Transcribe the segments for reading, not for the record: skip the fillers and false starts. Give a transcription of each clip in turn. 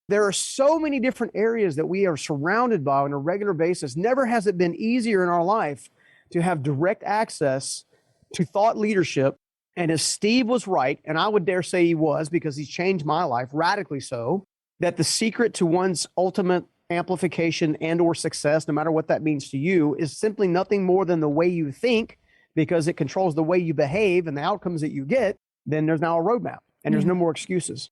There are so many different areas that we are surrounded by on a regular basis. Never has it been easier in our life to have direct access to thought leadership. And if Steve was right, and I would dare say he was because he's changed my life radically so, that the secret to one's ultimate amplification and or success, no matter what that means to you, is simply nothing more than the way you think, because it controls the way you behave and the outcomes that you get. Then there's now a roadmap and there's no more excuses.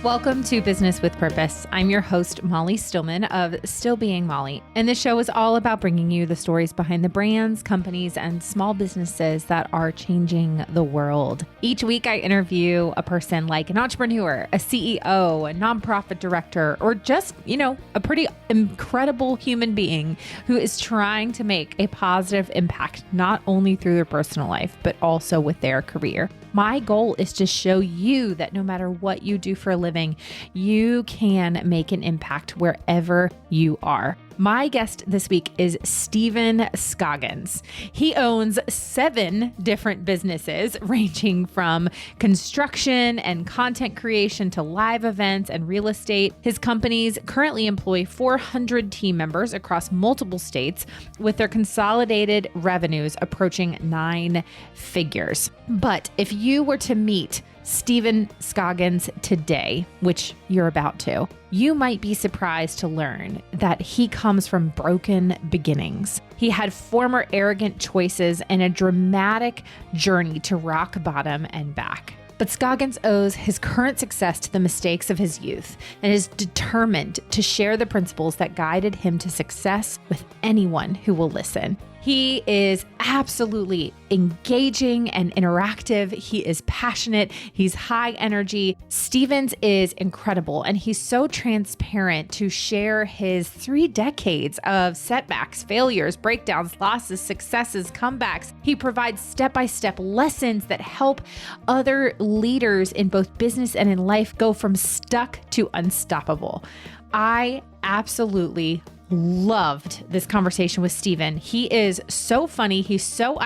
Welcome to Business with Purpose. I'm your host, Molly Stillman of Still Being Molly. And this show is all about bringing you the stories behind the brands, companies, and small businesses that are changing the world. Each week, I interview a person like an entrepreneur, a CEO, a nonprofit director, or just, a pretty incredible human being who is trying to make a positive impact, not only through their personal life, but also with their career. My goal is to show you that no matter what you do for a living, you can make an impact wherever you are. My guest this week is Stephen Scoggins. He owns 7 different businesses ranging from construction and content creation to live events and real estate. His companies currently employ 400 team members across multiple states with their consolidated revenues approaching 9 figures. But if you were to meet Stephen Scoggins today, which you're about to, you might be surprised to learn that he comes from broken beginnings. He had former arrogant choices and a dramatic journey to rock bottom and back. But Scoggins owes his current success to the mistakes of his youth and is determined to share the principles that guided him to success with anyone who will listen. He is absolutely engaging and interactive. He is passionate. He's high energy. Stevens is incredible, and he's so transparent to share his 3 decades of setbacks, failures, breakdowns, losses, successes, comebacks. He provides step-by-step lessons that help other leaders in both business and in life go from stuck to unstoppable. I absolutely loved this conversation with Stephen. He is so funny. He's so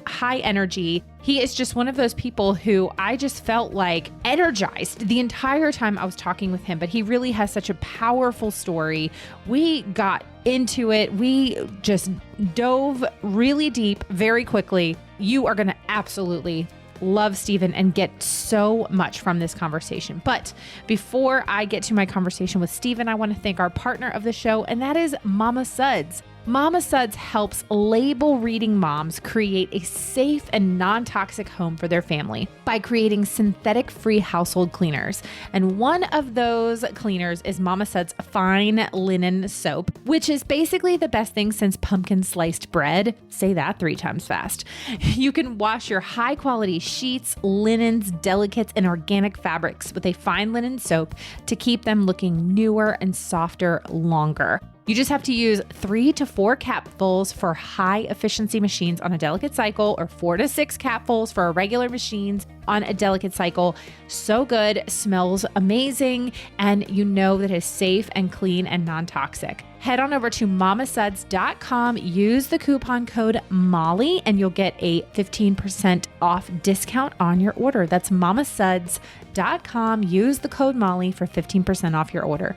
high energy. He is just one of those people who I just felt like energized the entire time I was talking with him, but he really has such a powerful story. We got into it. We just dove really deep very quickly. You are going to absolutely love Stephen and get so much from this conversation. But before I get to my conversation with Stephen, I want to thank our partner of the show, and that is Mama Suds. Mama Suds helps label reading moms create a safe and non-toxic home for their family by creating synthetic-free household cleaners. And one of those cleaners is Mama Suds Fine Linen Soap, which is basically the best thing since pumpkin sliced bread. Say that 3 times fast. You can wash your high-quality sheets, linens, delicates, and organic fabrics with a fine linen soap to keep them looking newer and softer longer. You just have to use 3 to 4 capfuls for high efficiency machines on a delicate cycle, or 4 to 6 capfuls for regular machines on a delicate cycle. So good, smells amazing, and you know that it's safe and clean and non-toxic. Head on over to mamasuds.com, use the coupon code MOLLY, and you'll get a 15% off discount on your order. That's mamasuds.com. Use the code MOLLY for 15% off your order.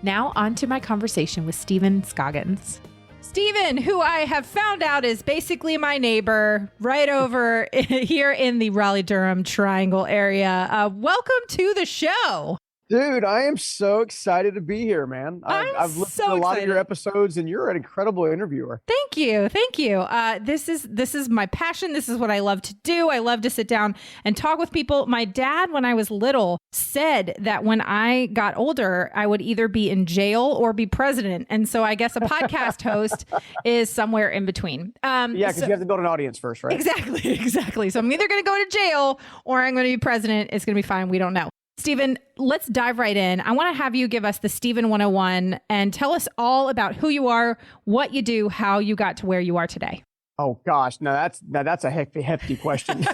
Now on to my conversation with Stephen Scoggins. Stephen, who I have found out is basically my neighbor right over here in the Raleigh-Durham Triangle area. Welcome to the show. Dude, I am so excited to be here, man. I've listened to a lot of your episodes, and you're an incredible interviewer. Thank you. Thank you. This is my passion. This is what I love to do. I love to sit down and talk with people. My dad, when I was little, said that when I got older, I would either be in jail or be president. And so I guess a podcast host is somewhere in between. Because you have to build an audience first, right? Exactly. So I'm either going to go to jail or I'm going to be president. It's going to be fine. We don't know. Stephen, let's dive right in. I want to have you give us the Stephen 101 and tell us all about who you are, what you do, how you got to where you are today. Oh gosh, that's a hefty question.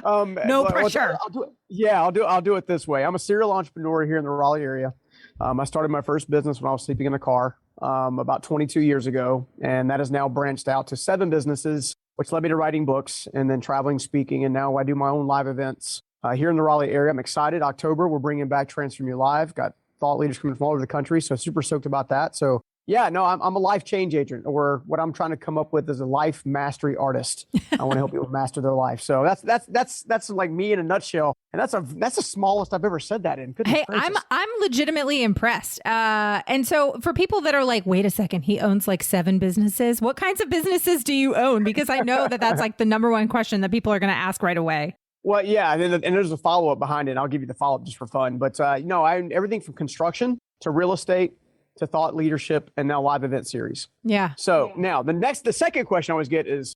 No pressure. I'll do it this way. I'm a serial entrepreneur here in the Raleigh area. I started my first business when I was sleeping in a car about 22 years ago, and that has now branched out to 7 businesses, which led me to writing books and then traveling, speaking, and now I do my own live events here in the Raleigh area. I'm excited. October, we're bringing back Transform You Live. Got thought leaders coming from all over the country. So super stoked about that. So yeah, no, I'm a life change agent, or what I'm trying to come up with is a life mastery artist. I want to help people master their life. So that's like me in a nutshell. And that's the smallest I've ever said that in. Goodness gracious. I'm legitimately impressed. And so for people that are like, wait a second, he owns like 7 businesses. What kinds of businesses do you own? Because I know that's like the number one question that people are going to ask right away. Well, yeah, and there's a follow-up behind it. And I'll give you the follow-up just for fun. But I own everything from construction to real estate to thought leadership and now live event series. Yeah. So now the second question I always get is,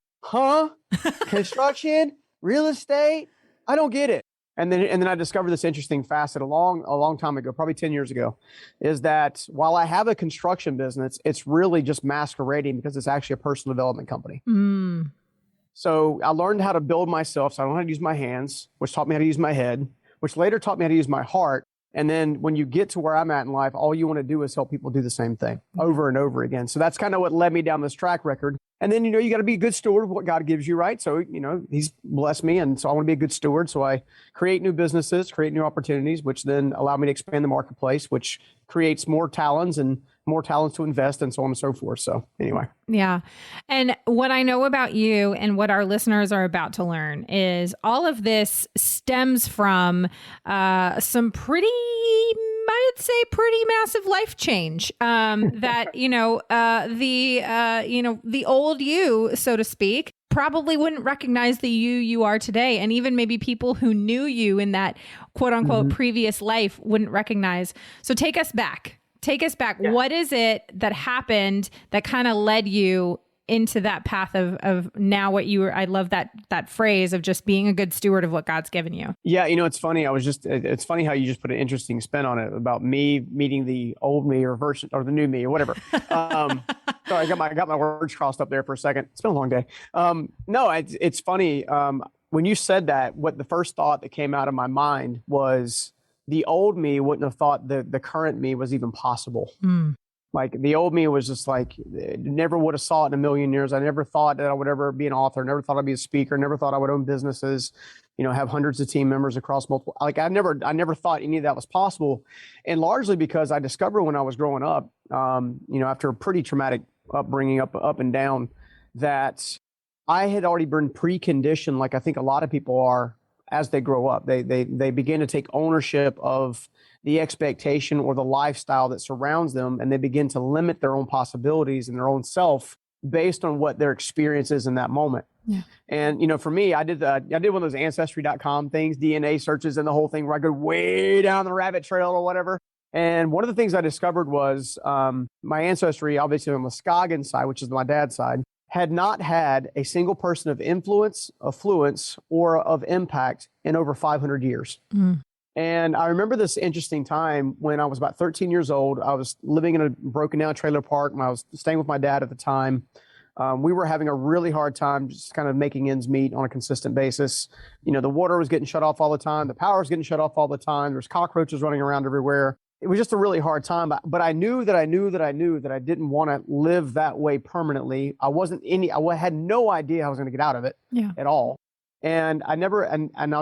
construction, real estate? I don't get it. And then I discovered this interesting facet a long time ago, probably 10 years ago, is that while I have a construction business, it's really just masquerading because it's actually a personal development company. Mm. So I learned how to build myself. So I learned how to use my hands, which taught me how to use my head, which later taught me how to use my heart. And then when you get to where I'm at in life, all you want to do is help people do the same thing over and over again. So that's kind of what led me down this track record. And then, you got to be a good steward of what God gives you, right? So, he's blessed me. And so I want to be a good steward. So I create new businesses, create new opportunities, which then allow me to expand the marketplace, which creates more talents to invest and so on and so forth. So anyway. Yeah. And what I know about you and what our listeners are about to learn is all of this stems from some pretty massive life change that, the old you, so to speak, probably wouldn't recognize the you are today. And even maybe people who knew you in that quote unquote previous life wouldn't recognize. So take us back. Yeah. What is it that happened that kind of led you into that path of now what you were? I love that phrase of just being a good steward of what God's given you. Yeah. It's funny. It's funny how you just put an interesting spin on it about me meeting the old me or version or the new me or whatever. Sorry, I got my words crossed up there for a second. It's been a long day. No, it's funny. When you said that, what the first thought that came out of my mind was, the old me wouldn't have thought the current me was even possible. Mm. Like the old me was just like, never would have saw it in a million years. I never thought that I would ever be an author. Never thought I'd be a speaker. Never thought I would own businesses, have hundreds of team members across multiple, like I never thought any of that was possible. And largely because I discovered when I was growing up, after a pretty traumatic upbringing up and down, that I had already been preconditioned, like I think a lot of people are, as they grow up. They begin to take ownership of the expectation or the lifestyle that surrounds them, and they begin to limit their own possibilities and their own self based on what their experience is in that moment. Yeah. And, for me, I did one of those ancestry.com things, DNA searches and the whole thing where I go way down the rabbit trail or whatever. And one of the things I discovered was my ancestry, obviously on the Scoggins side, which is my dad's side, had not had a single person of influence, affluence, or of impact in over 500 years. Mm. And I remember this interesting time when I was about 13 years old. I was living in a broken down trailer park, and I was staying with my dad at the time. We were having a really hard time just kind of making ends meet on a consistent basis. The water was getting shut off all the time. The power was getting shut off all the time. There's cockroaches running around everywhere. It was just a really hard time, but I knew that I didn't want to live that way permanently. I had no idea how I was going to get out of it at all. And I'll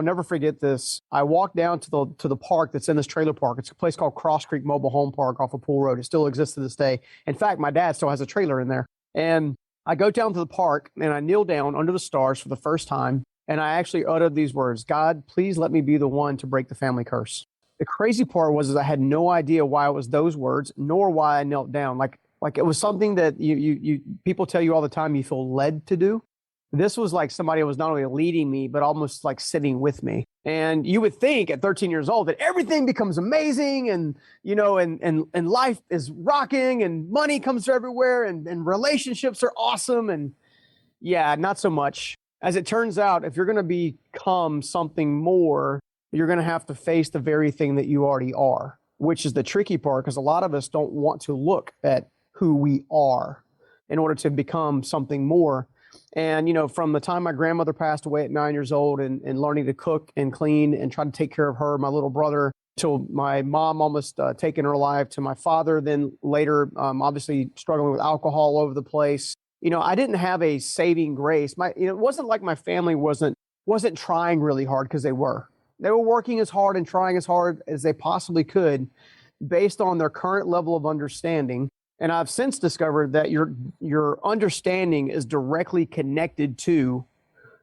never forget this. I walked down to the park that's in this trailer park. It's a place called Cross Creek Mobile Home Park off of Pool Road. It still exists to this day. In fact, my dad still has a trailer in there. And I go down to the park and I kneel down under the stars for the first time. And I actually uttered these words, "God, please let me be the one to break the family curse." The crazy part was I had no idea why it was those words, nor why I knelt down. Like it was something that you people tell you all the time you feel led to do. This was like somebody who was not only leading me, but almost like sitting with me. And you would think at 13 years old that everything becomes amazing and, and life is rocking and money comes everywhere and relationships are awesome. And yeah, not so much. As it turns out, if you're going to become something more, you're going to have to face the very thing that you already are, which is the tricky part, because a lot of us don't want to look at who we are in order to become something more. And, from the time my grandmother passed away at 9 years old and learning to cook and clean and try to take care of her, my little brother, till my mom almost taking her life, to my father, then later, obviously struggling with alcohol all over the place. I didn't have a saving grace. It wasn't like my family wasn't trying really hard, because they were. They were working as hard and trying as hard as they possibly could. based on their current level of understanding. And I've since discovered that your understanding is directly connected to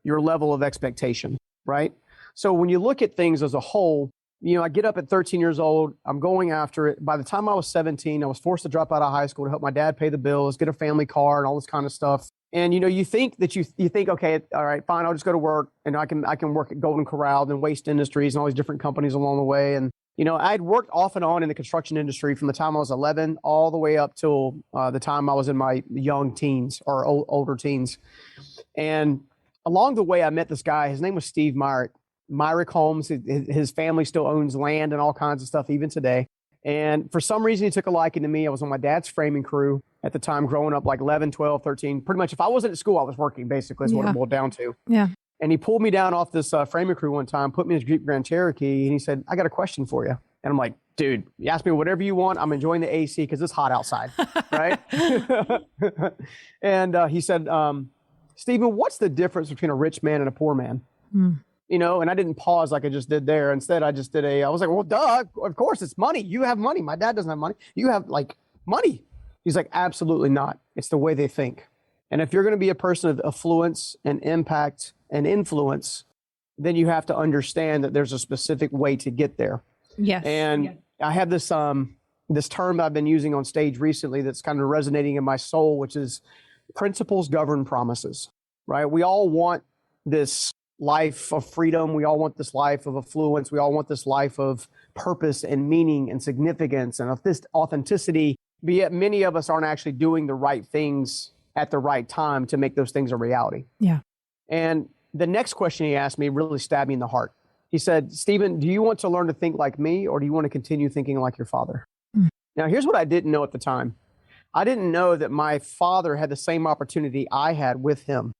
your level of expectation, right? So when you look at things as a whole, I get up at 13 years old, I'm going after it. By the time I was 17, I was forced to drop out of high school to help my dad pay the bills, get a family car and all this kind of stuff. And, you think that you think, okay, all right, fine, I'll just go to work and I can work at Golden Corral and Waste Industries and all these different companies along the way. And, I'd worked off and on in the construction industry from the time I was 11 all the way up till the time I was in my young teens or older teens. And along the way, I met this guy. His name was Steve Myrick Holmes. His family still owns land and all kinds of stuff even today. And for some reason, he took a liking to me. I was on my dad's framing crew at the time, growing up like 11, 12, 13. Pretty much if I wasn't at school, I was working, basically, is what it boiled down to. Yeah. And he pulled me down off this framing crew one time, put me in his Jeep Grand Cherokee, and he said, I got a question for you. And I'm like, dude, you ask me whatever you want. I'm enjoying the AC because it's hot outside, right? And he said, Stephen, what's the difference between a rich man and a poor man? And I didn't pause like I just did there. Instead, I just I was like, well, duh, of course it's money. You have money. My dad doesn't have money. You have money. He's like, absolutely not. It's the way they think. And if you're going to be a person of affluence and impact and influence, then you have to understand that there's a specific way to get there. Yes. And I have this term I've been using on stage recently that's kind of resonating in my soul, which is principles govern promises, right? We all want this life of freedom. We all want this life of affluence. We all want this life of purpose and meaning and significance and of this authenticity. But yet many of us aren't actually doing the right things at the right time to make those things a reality. Yeah. And the next question he asked me really stabbed me in the heart. He said, Stephen, do you want to learn to think like me, or do you want to continue thinking like your father? Now, here's what I didn't know at the time. I didn't know that my father had the same opportunity I had with him.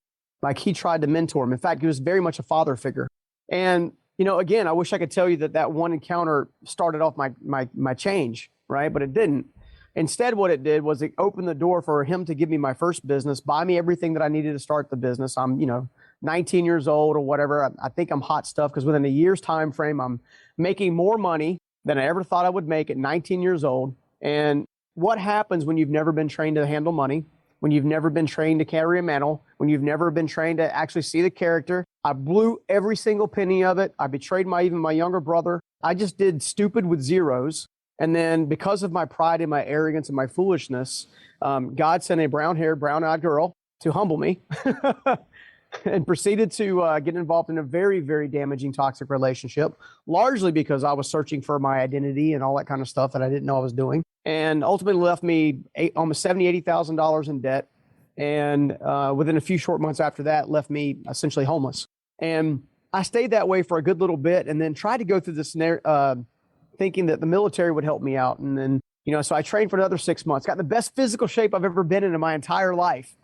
Like, he tried to mentor him. In fact, he was very much a father figure. And, again, I wish I could tell you that one encounter started off my change, right? But it didn't. Instead, what it did was it opened the door for him to give me my first business, buy me everything that I needed to start the business. I'm, 19 years old or whatever. I think I'm hot stuff because within a year's time frame, I'm making more money than I ever thought I would make at 19 years old. And what happens when you've never been trained to handle money, when you've never been trained to carry a mantle, when you've never been trained to actually see the character? I blew every single penny of it. I betrayed even my younger brother. I just did stupid with zeros. And then because of my pride and my arrogance and my foolishness, God sent a brown-haired, brown-eyed girl to humble me and proceeded to get involved in a very, very damaging toxic relationship, largely because I was searching for my identity and all that kind of stuff that I didn't know I was doing. And ultimately left me almost $70,000, $80,000 in debt. And within a few short months after that, left me essentially homeless. And I stayed that way for a good little bit and then tried to go through this thinking that the military would help me out. And then, so I trained for another 6 months, got the best physical shape I've ever been in my entire life,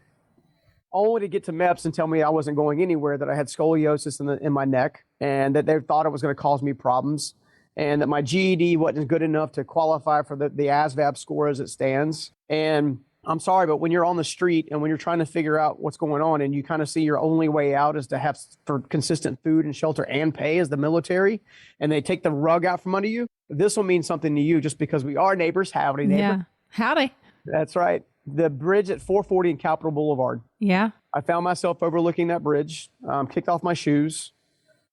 only to get to MEPS and tell me I wasn't going anywhere, that I had scoliosis in my neck, and that they thought it was going to cause me problems, and that my GED wasn't good enough to qualify for the ASVAB score as it stands. And I'm sorry, but when you're on the street and when you're trying to figure out what's going on and you kind of see your only way out is to have for consistent food and shelter and pay as the military, and they take the rug out from under you, this will mean something to you just because we are neighbors. Howdy, neighbor. Yeah. Howdy. That's right. The bridge at 440 and Capitol Boulevard. Yeah. I found myself overlooking that bridge, kicked off my shoes.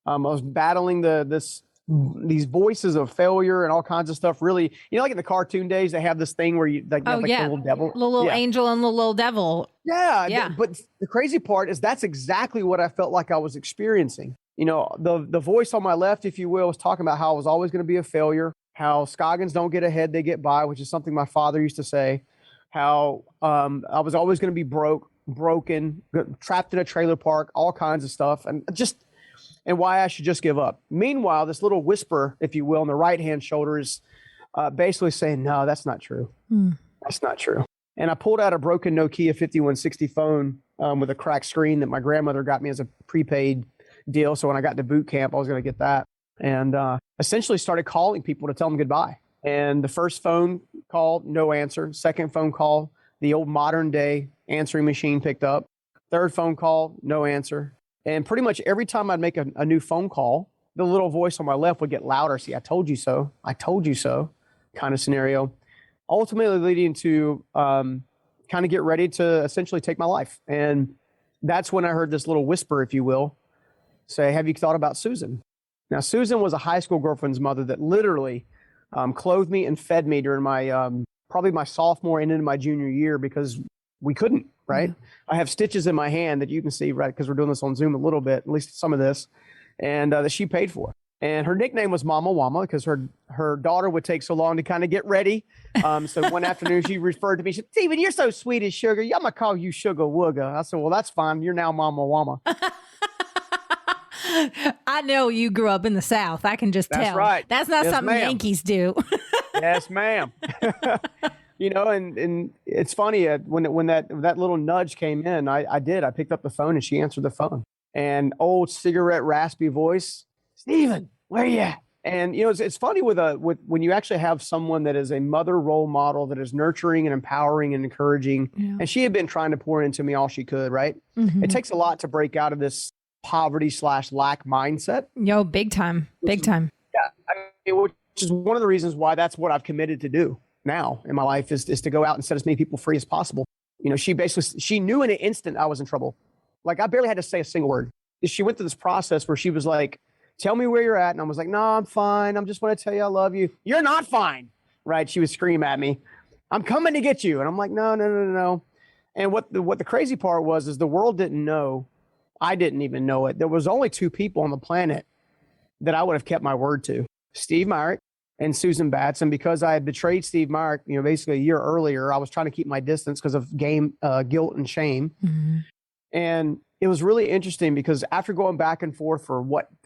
I was battling these voices of failure and all kinds of stuff. Really, like in the cartoon days, they have this thing where you the little devil, the little angel and the little devil. Yeah. But the crazy part is that's exactly what I felt like I was experiencing. The voice on my left, if you will, was talking about how I was always going to be a failure, how Scoggins don't get ahead, they get by, which is something my father used to say, how I was always going to be broken, trapped in a trailer park, all kinds of stuff. And why I should just give up. Meanwhile, this little whisper, if you will, on the right-hand shoulder is basically saying, no, that's not true. That's not true. And I pulled out a broken Nokia 5160 phone with a cracked screen that my grandmother got me as a prepaid deal. So when I got to boot camp, I was going to get that. And essentially started calling people to tell them goodbye. And the first phone call, no answer. Second phone call, the old modern day answering machine picked up. Third phone call, no answer. And pretty much every time I'd make a new phone call, the little voice on my left would get louder. See, I told you so. I told you so. kind of scenario, ultimately leading to kind of get ready to essentially take my life. And that's when I heard this little whisper, if you will, say, have you thought about Susan? Now, Susan was a high school girlfriend's mother that literally clothed me and fed me during my probably my sophomore and into my junior year because we couldn't, right? I have stitches in my hand that you can see, right? Because we're doing this on Zoom a little bit, at least some of this, and that she paid for. And her nickname was Mama Wama because her daughter would take so long to kind of get ready. So one afternoon she referred to me, she said, Stephen, you're so sweet as sugar. I'm going to call you Sugar Wooga. I said, well, that's fine. You're now Mama Wama. I know you grew up in the South. I can just tell. That's right. That's not Yes, something ma'am. Yankees do. Yes, ma'am. And it's funny when that little nudge came in, I picked up the phone and she answered the phone. And old cigarette raspy voice, Stephen, where you at? And it's funny with when you actually have someone that is a mother role model that is nurturing and empowering and encouraging. Yeah. And she had been trying to pour into me all she could, right? Mm-hmm. It takes a lot to break out of this poverty/lack mindset. Yo, big time. Big time. Yeah. Which is one of the reasons why that's what I've committed to do now in my life is to go out and set as many people free as possible. She knew in an instant I was in trouble. Like I barely had to say a single word. She went through this process where she was like, tell me where you're at. And I was like, no, I'm fine. I'm just want to tell you I love you. You're not fine. Right. She would scream at me. I'm coming to get you. And I'm like, no. And what the crazy part was is the world didn't know. I didn't even know it. There was only two people on the planet that I would have kept my word to, Steve Myrick and Susan Batson, because I had betrayed Steve Myrick, basically a year earlier. I was trying to keep my distance because of guilt and shame. Mm-hmm. And it was really interesting because after going back and forth for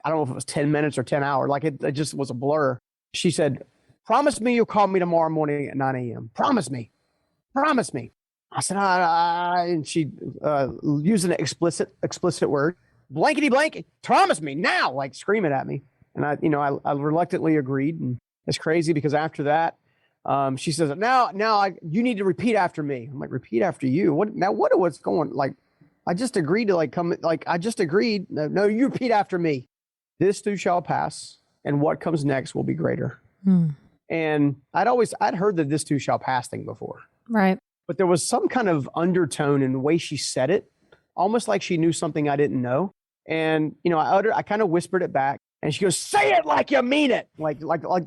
I don't know if it was 10 minutes or 10 hours, like it just was a blur. She said, promise me you'll call me tomorrow morning at 9 a.m. Promise me. I said, and she used an explicit word, blankety blank, promise me now, like screaming at me. And I reluctantly agreed. And it's crazy because after that, she says, now you need to repeat after me. I'm like, repeat after you? What's going, like, I just agreed to come, like, I just agreed. No, you repeat after me. This too shall pass. And what comes next will be greater. And I'd heard the this too shall pass thing before. Right. But there was some kind of undertone in the way she said it, almost like she knew something I didn't know. And, I kind of whispered it back and she goes, say it like you mean it. Like,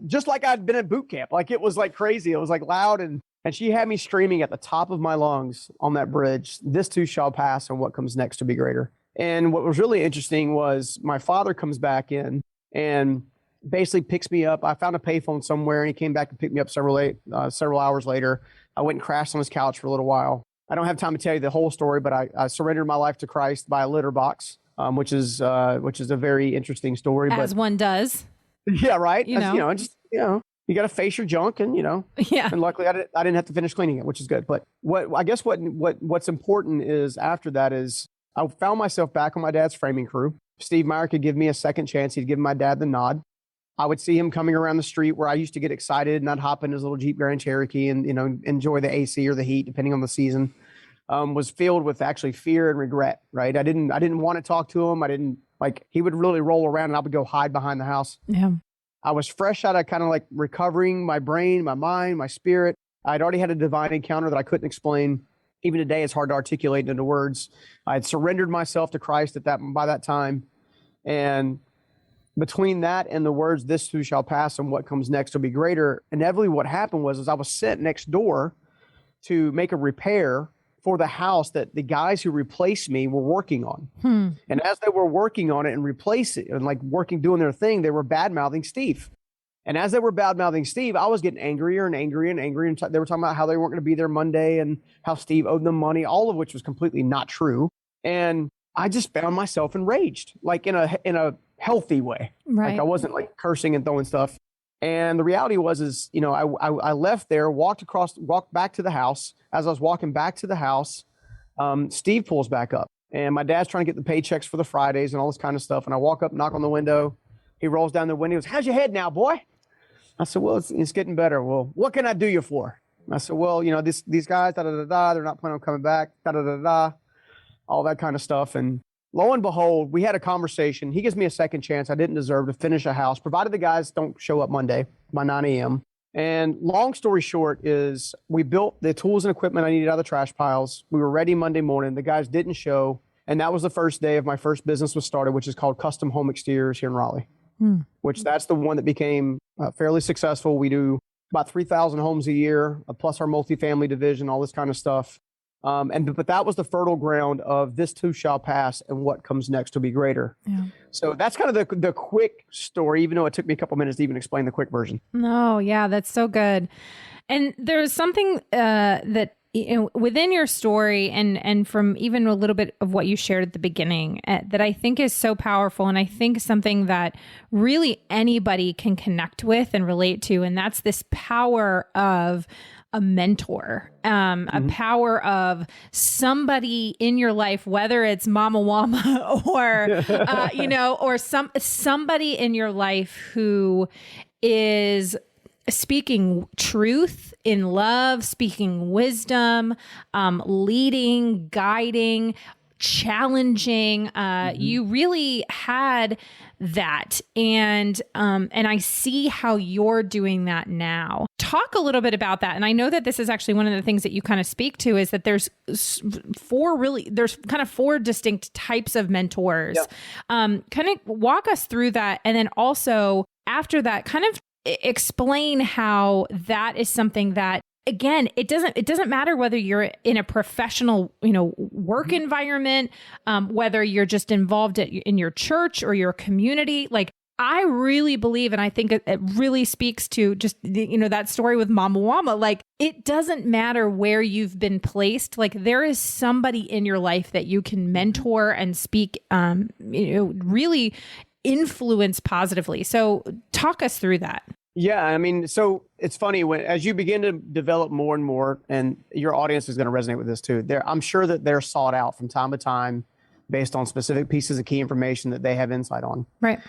just like I'd been at boot camp. Like it was like crazy. It was like loud. And she had me screaming at the top of my lungs on that bridge, this too shall pass and what comes next will be greater. And what was really interesting was my father comes back in and basically picks me up. I found a payphone somewhere and he came back and picked me up several hours later. I went and crashed on his couch for a little while. I don't have time to tell you the whole story, but I surrendered my life to Christ by a litter box, which is a very interesting story. As one does. Yeah, right. You got to face your junk, and Yeah. And luckily, I didn't have to finish cleaning it, which is good. But what's important is after that is I found myself back on my dad's framing crew. Steve Meyer could give me a second chance. He'd give my dad the nod. I would see him coming around the street where I used to get excited and I'd hop in his little Jeep Grand Cherokee and, enjoy the AC or the heat, depending on the season, was filled with actually fear and regret, right? I didn't want to talk to him. He would really roll around and I would go hide behind the house. Yeah. I was fresh out of kind of like recovering my brain, my mind, my spirit. I'd already had a divine encounter that I couldn't explain. Even today, it's hard to articulate into words. I had surrendered myself to Christ by that time. And between that and the words, this too shall pass and what comes next will be greater, inevitably what happened was I was sent next door to make a repair for the house that the guys who replaced me were working on. And as they were working on it and replacing and doing their thing, they were bad-mouthing Steve. And as they were bad-mouthing Steve, I was getting angrier and angrier and angrier. And they were talking about how they weren't going to be there Monday and how Steve owed them money, all of which was completely not true. And I just found myself enraged, like in a healthy way. Right. Like I wasn't like cursing and throwing stuff. And the reality was, I left there, walked back to the house. As I was walking back to the house, Steve pulls back up and my dad's trying to get the paychecks for the Fridays and all this kind of stuff. And I walk up, knock on the window. He rolls down the window. He goes, how's your head now, boy? I said, well, it's getting better. Well, what can I do you for? I said, well, these guys, they're not planning on coming back, all that kind of stuff. And lo and behold, we had a conversation. He gives me a second chance I didn't deserve to finish a house, provided the guys don't show up Monday by 9 a.m. And long story short is we built the tools and equipment I needed out of the trash piles. We were ready Monday morning. The guys didn't show. And that was the first day of my first business was started, which is called Custom Home Exteriors here in Raleigh, which that's the one that became fairly successful. We do about 3,000 homes a year, plus our multifamily division, all this kind of stuff. But that was the fertile ground of this too shall pass and what comes next will be greater. Yeah. So that's kind of the quick story, even though it took me a couple minutes to even explain the quick version. No, yeah, that's so good. And there's something that within your story and from even a little bit of what you shared at the beginning that I think is so powerful. And I think something that really anybody can connect with and relate to. And that's this power of a mentor, a power of somebody in your life, whether it's Mama Wama or, or somebody in your life who is speaking truth in love, speaking wisdom, leading, guiding, challenging. You really had that. And I see how you're doing that now. Talk a little bit about that. And I know that this is actually one of the things that you kind of speak to is that there's kind of four distinct types of mentors. Yep. Kind of walk us through that. And then also after that, kind of explain how that is something that, again, it doesn't matter whether you're in a professional, work environment, whether you're just involved in your church or your community. Like, I really believe, and I think it really speaks to just, that story with Mama Wama. Like, it doesn't matter where you've been placed. Like, there is somebody in your life that you can mentor and speak, really influence positively. So talk us through that. Yeah, I mean, so it's funny as you begin to develop more and more, and your audience is going to resonate with this too. I'm sure that they're sought out from time to time based on specific pieces of key information that they have insight on. Right.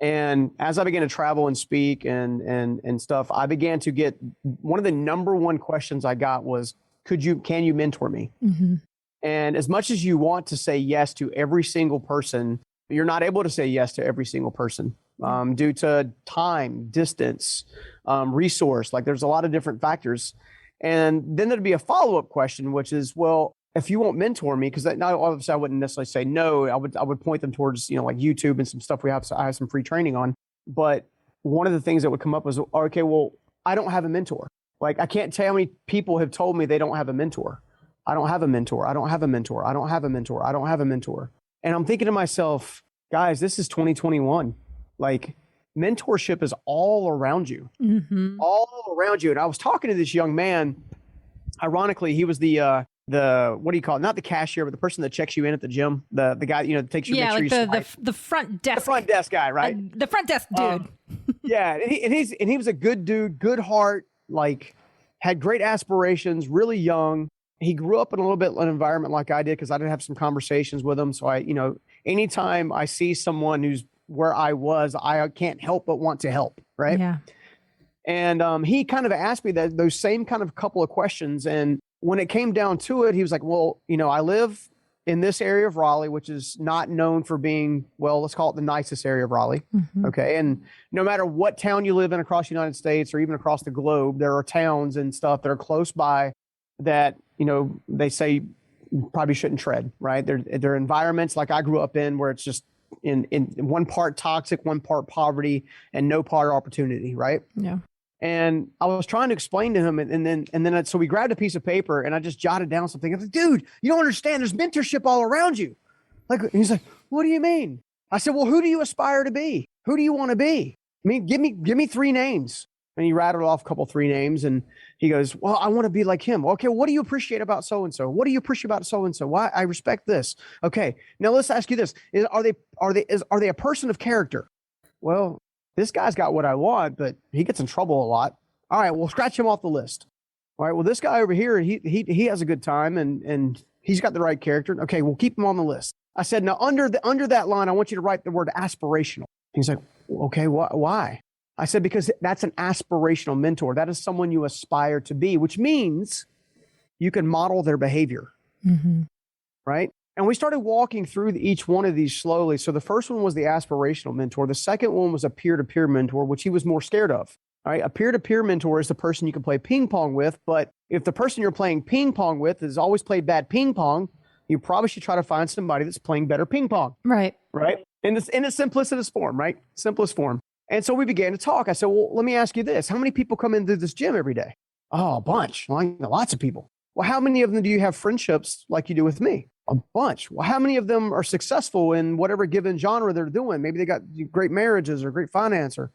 And as I began to travel and speak and stuff, I began to get one of the number one questions I got was, can you mentor me? Mm-hmm. And as much as you want to say yes to every single person, you're not able to say yes to every single person. Due to time, distance, resource, like there's a lot of different factors. And then there'd be a follow-up question, which is, well, if you won't mentor me, because now obviously I wouldn't necessarily say no, I would point them towards, like YouTube and some stuff I have some free training on. But one of the things that would come up was, okay, well, I don't have a mentor. Like, I can't tell how many people have told me they don't have a mentor. I don't have a mentor. I don't have a mentor. I don't have a mentor. I don't have a mentor. And I'm thinking to myself, guys, this is 2021. Like, mentorship is all around you, all around you. And I was talking to this young man. Ironically, he was the what do you call it? Not the cashier, but the person that checks you in at the gym. The guy, that takes you. Yeah, like the front desk. The front desk guy, right? The front desk dude. Yeah, and he was a good dude, good heart, like had great aspirations, really young. He grew up in a little bit of an environment like I did because I did have some conversations with him. So anytime I see someone who's where I was, I can't help but want to help, right? Yeah. And he kind of asked me those same kind of couple of questions. And when it came down to it, he was like, well, I live in this area of Raleigh, which is not known for being, well, let's call it the nicest area of Raleigh. Mm-hmm. Okay. And no matter what town you live in across the United States or even across the globe, there are towns and stuff that are close by that, they say probably shouldn't tread, right? They're environments like I grew up in where it's just in one part toxic, one part poverty, and no part opportunity, right? Yeah. And I was trying to explain to him, and then so we grabbed a piece of paper and I just jotted down something. I was like, dude, you don't understand. There's mentorship all around you. Like, and he's like, what do you mean? I said, well, who do you aspire to be? Who do you want to be? I mean, give me three names. And he rattled off three names, and he goes, well, I want to be like him. Okay, what do you appreciate about so-and-so? What do you appreciate about so-and-so? Why? I respect this. Okay, now let's ask you this. Are they a person of character? Well, this guy's got what I want, but he gets in trouble a lot. All right, well, scratch him off the list. All right, well, this guy over here, he has a good time, and he's got the right character. Okay, we'll keep him on the list. I said, now under that line, I want you to write the word aspirational. He's like, okay, why? I said, because that's an aspirational mentor. That is someone you aspire to be, which means you can model their behavior, right? And we started walking through each one of these slowly. So the first one was the aspirational mentor. The second one was a peer-to-peer mentor, which he was more scared of. All right. A peer-to-peer mentor is the person you can play ping pong with. But if the person you're playing ping pong with has always played bad ping pong, you probably should try to find somebody that's playing better ping pong. Right. Right. In its simplicest form, right? Simplest form. And so we began to talk. I said, well, let me ask you this. How many people come into this gym every day? Oh, a bunch. Well, lots of people. Well, how many of them do you have friendships like you do with me? A bunch. Well, how many of them are successful in whatever given genre they're doing? Maybe they got great marriages or great finance or,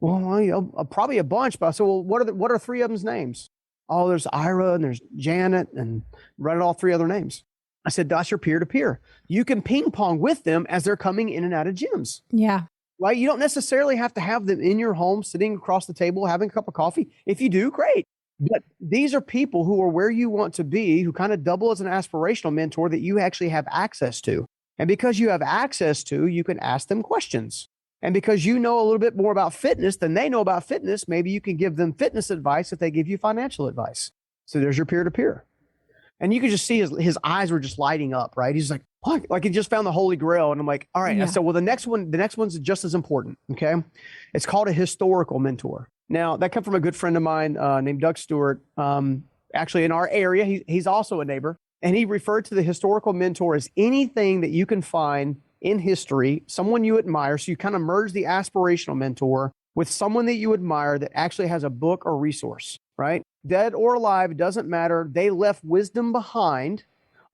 probably a bunch. But I said, well, what are three of them's names? Oh, there's Ira and there's Janet and running all three other names. I said, that's your peer-to-peer. You can ping pong with them as they're coming in and out of gyms. Yeah. Right? You don't necessarily have to have them in your home, sitting across the table, having a cup of coffee. If you do, great. But these are people who are where you want to be, who kind of double as an aspirational mentor that you actually have access to. And because you have access to, you can ask them questions. And because you know a little bit more about fitness than they know about fitness, maybe you can give them fitness advice if they give you financial advice. So there's your peer-to-peer. And you could just see his eyes were just lighting up, right? He's like, what? Like he just found the Holy Grail. And I'm like, all right. Yeah. I said, well, the next one's just as important. Okay. It's called a historical mentor. Now that comes from a good friend of mine named Doug Stewart. Actually in our area, he's also a neighbor. And he referred to the historical mentor as anything that you can find in history, someone you admire. So you kind of merge the aspirational mentor with someone that you admire that actually has a book or resource, right? Dead or alive, doesn't matter. They left wisdom behind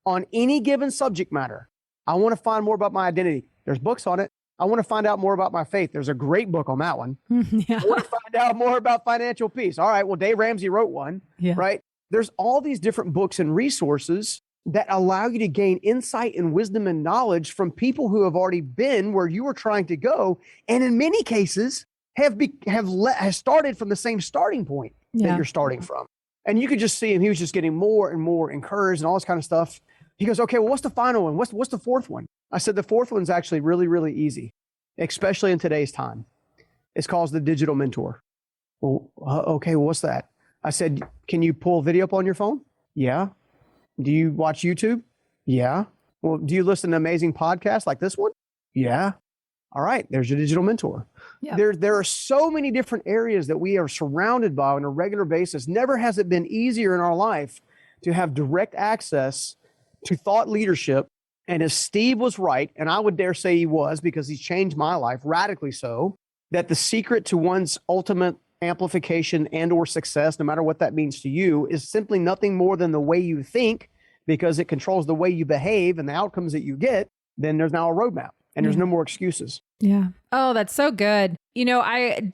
on any given subject matter. I want to find more about my identity. There's books on it. I want to find out more about my faith. There's a great book on that one. Yeah. I want to find out more about financial peace. All right. Well, Dave Ramsey wrote one, right? There's all these different books and resources that allow you to gain insight and wisdom and knowledge from people who have already been where you were trying to go. And in many cases have started from the same starting point that you're starting from. And you could just see him. He was just getting more and more encouraged and all this kind of stuff. He goes, okay, well, what's the final one? What's the fourth one? I said, the fourth one's actually really, really easy, especially in today's time. It's called the digital mentor. Well, okay, well, what's that? I said, can you pull video up on your phone? Yeah. Do you watch YouTube? Yeah. Well, do you listen to amazing podcasts like this one? Yeah. All right, there's your digital mentor. Yeah. There are so many different areas that we are surrounded by on a regular basis. Never has it been easier in our life to have direct access to thought leadership. And as Steve was right, and I would dare say he was because he's changed my life radically so, that the secret to one's ultimate amplification and or success, no matter what that means to you, is simply nothing more than the way you think, because it controls the way you behave and the outcomes that you get. Then there's now a roadmap. And there's no more excuses. Yeah. Oh, that's so good. You know,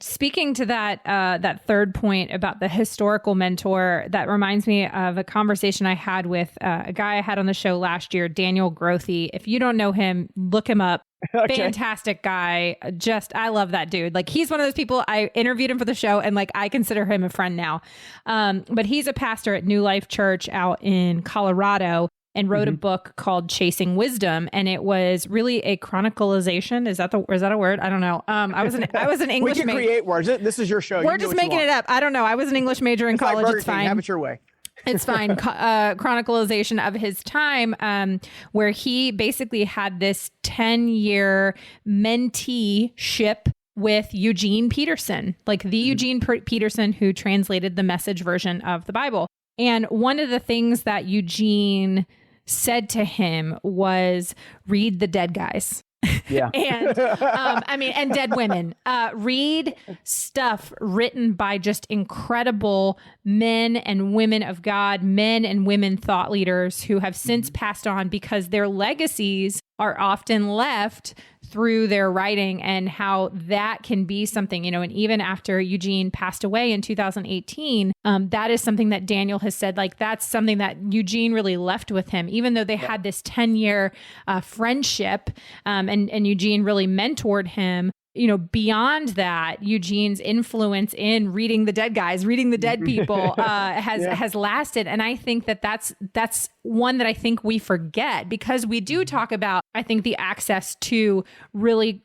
speaking to that third point about the historical mentor, that reminds me of a conversation I had with a guy I had on the show last year, Daniel Grothe. If you don't know him, look him up. Okay. Fantastic guy. I love that dude. Like he's one of those people, I interviewed him for the show and like I consider him a friend now. But he's a pastor at New Life Church out in Colorado. And wrote a book called Chasing Wisdom, and it was really a chronicalization. Is that a word? I don't know. I was an English. We can create words. This is your show. We're just making it up. I don't know. I was an English major in college. Like it's fine. Have it your way. It's fine. Chronicalization of his time, where he basically had this 10-year mentee-ship with Eugene Peterson, like the Eugene Peterson who translated the Message version of the Bible. And one of the things that Eugene said to him was, read the dead guys. Yeah. And and dead women. Read stuff written by just incredible men and women of God, men and women thought leaders who have since passed on, because their legacies are often left through their writing, and how that can be something, and even after Eugene passed away in 2018, that is something that Daniel has said, like, that's something that Eugene really left with him, even though they had this 10-year friendship, and Eugene really mentored him. Beyond that, Eugene's influence in reading the dead guys, reading the dead people has lasted. And I think that's one that I think we forget, because we do talk about I think the access to really,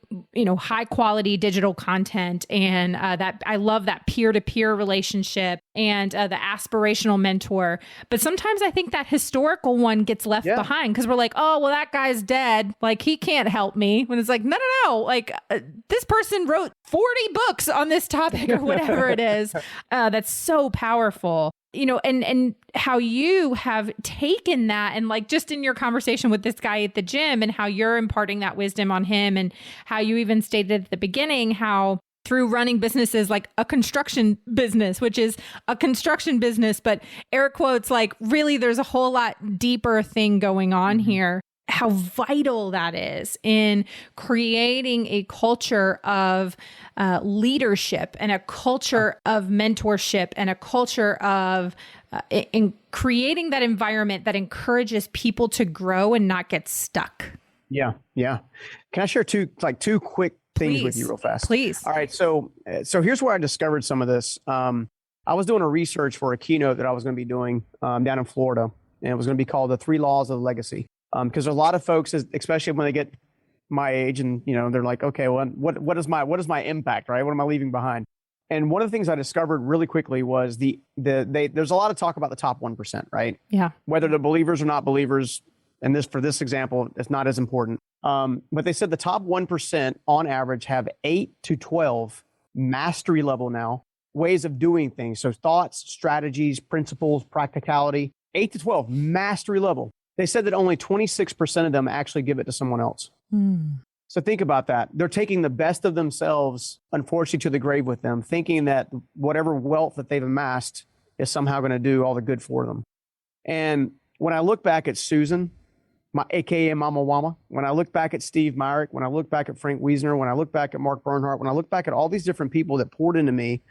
high quality digital content and that I love that peer-to-peer relationship and the aspirational mentor. But sometimes I think that historical one gets left behind because we're like, oh, well, that guy's dead. Like, he can't help me. When it's like, no. Like, this person wrote 40 books on this topic or whatever it is. That's so powerful. And how you have taken that and like just in your conversation with this guy at the gym and how you're imparting that wisdom on him and how you even stated at the beginning how through running businesses like a construction business, which is a construction business, but air quotes, like really there's a whole lot deeper thing going on here. How vital that is in creating a culture of leadership and a culture of mentorship and a culture of in creating that environment that encourages people to grow and not get stuck. Yeah. Can I share two quick things with you real fast? Please. All right. So here's where I discovered some of this. I was doing a research for a keynote that I was going to be doing down in Florida, and it was going to be called The 3 Laws of Legacy. Because a lot of folks, especially when they get my age and, they're like, okay, well, what is my impact, right? What am I leaving behind? And one of the things I discovered really quickly was there's a lot of talk about the top 1%, right? Yeah. Whether they're believers or not believers. And for this example, it's not as important. But they said the top 1% on average have 8 to 12 mastery level now ways of doing things. So thoughts, strategies, principles, practicality, 8 to 12 mastery level. They said that only 26% of them actually give it to someone else. So think about that. They're taking the best of themselves, unfortunately, to the grave with them, thinking that whatever wealth that they've amassed is somehow going to do all the good for them. And when I look back at Susan, my AKA Mama Wama, when I look back at Steve Myrick, when I look back at Frank Wiesner, when I look back at Mark Bernhardt, when I look back at all these different people that poured into me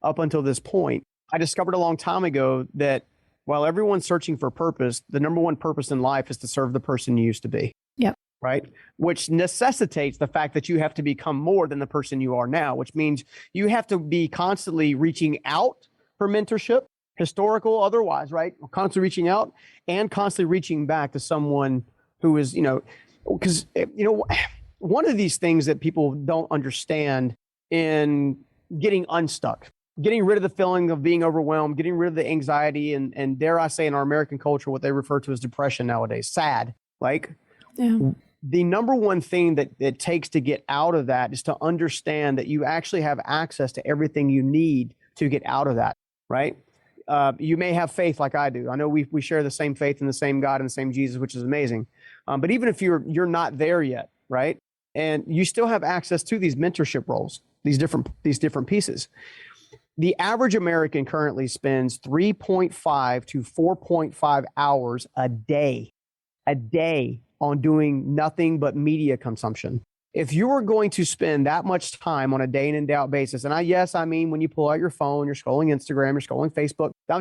up until this point, I discovered a long time ago that while everyone's searching for purpose, the number one purpose in life is to serve the person you used to be. Yep. Right? Which necessitates the fact that you have to become more than the person you are now, which means you have to be constantly reaching out for mentorship, historical, otherwise, right? Constantly reaching out and constantly reaching back to someone who is, because, one of these things that people don't understand in getting unstuck, getting rid of the feeling of being overwhelmed, getting rid of the anxiety, and dare I say in our American culture, what they refer to as depression nowadays, sad. The number one thing that it takes to get out of that is to understand that you actually have access to everything you need to get out of that, right? You may have faith like I do. I know we share the same faith in the same God and the same Jesus, which is amazing. But even if you're not there yet, right? And you still have access to these mentorship roles, these different pieces. The average American currently spends 3.5 to 4.5 hours a day on doing nothing but media consumption. If you are going to spend that much time on a day in and day out basis, and I mean when you pull out your phone, you're scrolling Instagram, you're scrolling Facebook. I'm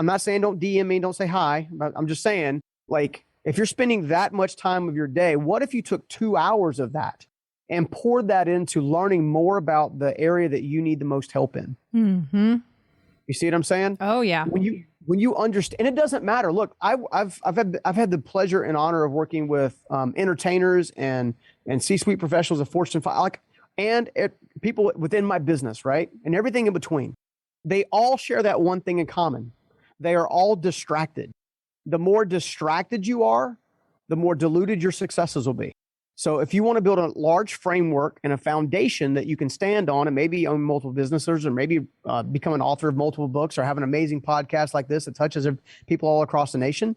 not saying don't DM me, don't say hi. I'm just saying, like, if you're spending that much time of your day, what if you took 2 hours of that and poured that into learning more about the area that you need the most help in? Mm-hmm. You see what I'm saying? Oh yeah. When you understand, and it doesn't matter. Look, I've had the pleasure and honor of working with entertainers and C-suite professionals of Fortune 5, and people within my business, right, and everything in between. They all share that one thing in common. They are all distracted. The more distracted you are, the more diluted your successes will be. So if you want to build a large framework and a foundation that you can stand on and maybe own multiple businesses or maybe become an author of multiple books or have an amazing podcast like this that touches people all across the nation,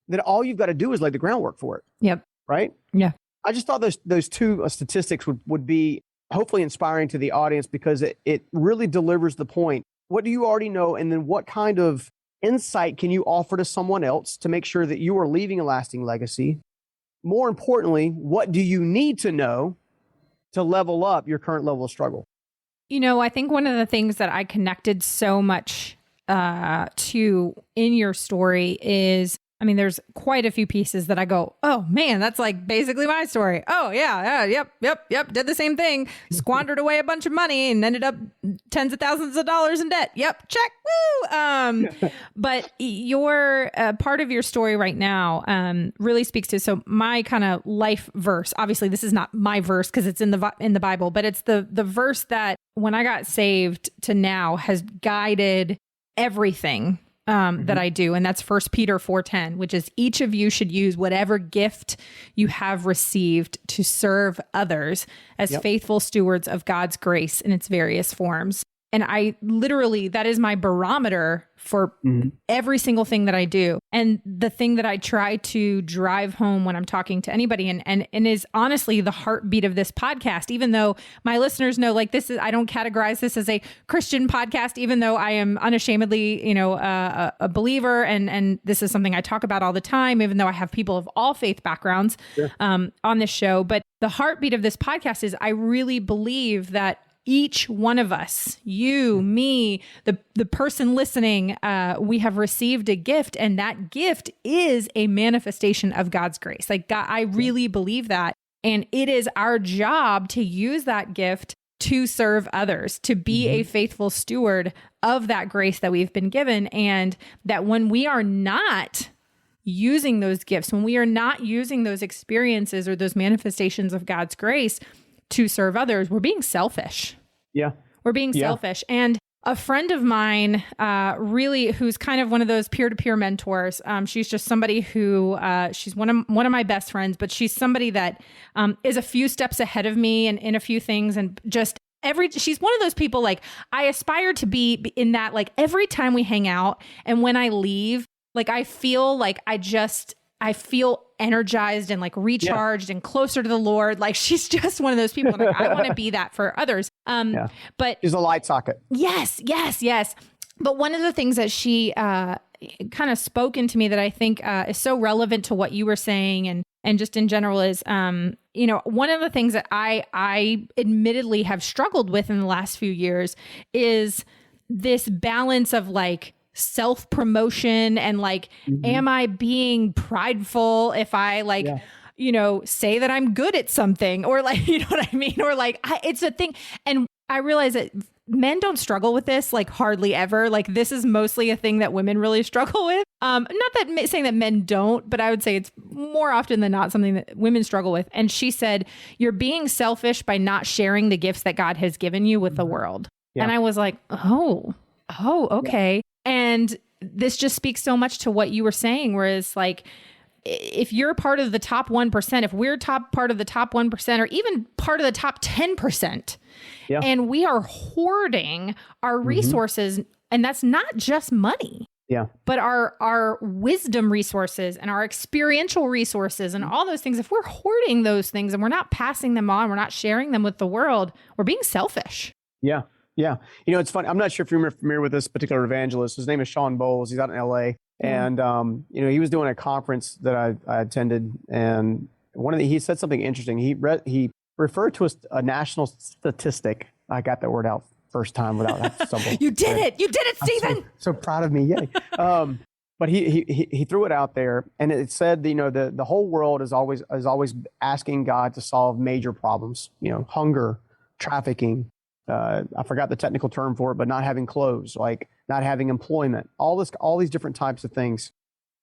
then all you've got to do is lay the groundwork for it. Yep. Right? Yeah. I just thought those two statistics would be hopefully inspiring to the audience because it really delivers the point. What do you already know? And then what kind of insight can you offer to someone else to make sure that you are leaving a lasting legacy? More importantly, what do you need to know to level up your current level of struggle? I think one of the things that I connected so much to in your story is I mean, there's quite a few pieces that I go, oh man, that's like basically my story. Oh yeah, yep. Did the same thing, squandered away a bunch of money and ended up tens of thousands of dollars in debt. Yep, check, woo. But your part of your story right now really speaks to, so my kind of life verse. Obviously, this is not my verse because it's in the Bible, but it's the verse that when I got saved to now has guided everything that I do. And that's 1 Peter 4:10, which is each of you should use whatever gift you have received to serve others as faithful stewards of God's grace in its various forms. And I literally, that is my barometer for every single thing that I do. And the thing that I try to drive home when I'm talking to anybody and is honestly the heartbeat of this podcast, even though my listeners know, like, this is, I don't categorize this as a Christian podcast, even though I am unashamedly, a believer. And this is something I talk about all the time, even though I have people of all faith backgrounds on this show. But the heartbeat of this podcast is I really believe that each one of us, you, me, the person listening, we have received a gift, and that gift is a manifestation of God's grace. Like, God, I really believe that. And it is our job to use that gift to serve others, to be a faithful steward of that grace that we've been given. And that when we are not using those gifts, when we are not using those experiences or those manifestations of God's grace to serve others, we're being selfish. Yeah. We're being selfish. And a friend of mine, really, who's kind of one of those peer-to-peer mentors. She's just somebody who, she's one of my best friends, but she's somebody that is a few steps ahead of me in a few things. And just she's one of those people, like, I aspire to be in that, like, every time we hang out and when I leave, like, I feel like I feel energized and like recharged and closer to the Lord. Like, she's just one of those people. Like, I want to be that for others. But she's a light socket. Yes. But one of the things that she kind of spoke into me that I think is so relevant to what you were saying and just in general is, one of the things that I admittedly have struggled with in the last few years is this balance of like self-promotion and like, am I being prideful if I like, say that I'm good at something, or like, you know what I mean? Or like, it's a thing. And I realize that men don't struggle with this, like, hardly ever. Like, this is mostly a thing that women really struggle with. Not that saying that men don't, but I would say it's more often than not something that women struggle with. And she said, you're being selfish by not sharing the gifts that God has given you with the world. Yeah. And I was like, oh, okay. Yeah. And this just speaks so much to what you were saying, whereas like, if you're part of the top 1%, if we're part of the top 1%, or even part of the top 10%, and we are hoarding our resources, and that's not just money, but our wisdom resources and our experiential resources and all those things, if we're hoarding those things and we're not passing them on, we're not sharing them with the world, we're being selfish. Yeah. Yeah. It's funny. I'm not sure if you're familiar with this particular evangelist. His name is Sean Bowles. He's out in LA. And, he was doing a conference that I attended. And he said something interesting. He referred to a national statistic. I got that word out first time without stumbling. You did it, Stephen. So proud of me. Yay. But he threw it out there, and it said, the whole world is always asking God to solve major problems, hunger, trafficking, I forgot the technical term for it, but not having clothes, like not having employment, all these different types of things.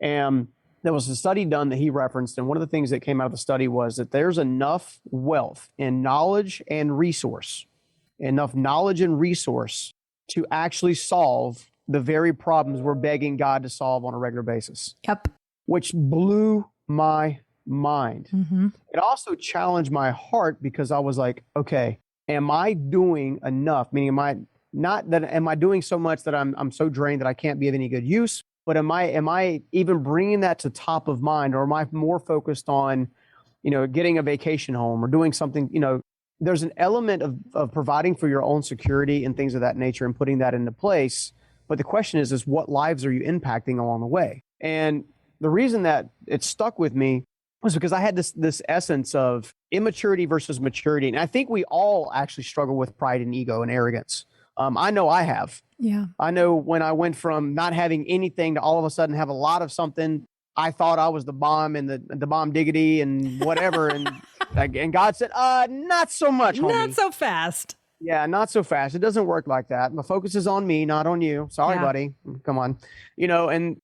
And there was a study done that he referenced. And one of the things that came out of the study was that there's enough wealth in knowledge and resource to actually solve the very problems we're begging God to solve on a regular basis. Yep. Which blew my mind. It also challenged my heart, because I was like, okay, am I doing enough? Meaning, am I doing so much that I'm so drained that I can't be of any good use? But am I even bringing that to top of mind, or am I more focused on, getting a vacation home or doing something? There's an element of providing for your own security and things of that nature and putting that into place. But the question is what lives are you impacting along the way? And the reason that it stuck with me was because I had this essence of immaturity versus maturity. And I think we all actually struggle with pride and ego and arrogance. I know I have. Yeah. I know when I went from not having anything to all of a sudden have a lot of something, I thought I was the bomb and the bomb diggity and whatever. And God said, not so much, homie. Not so fast. Yeah, not so fast. It doesn't work like that. My focus is on me, not on you. Sorry, buddy. Come on. And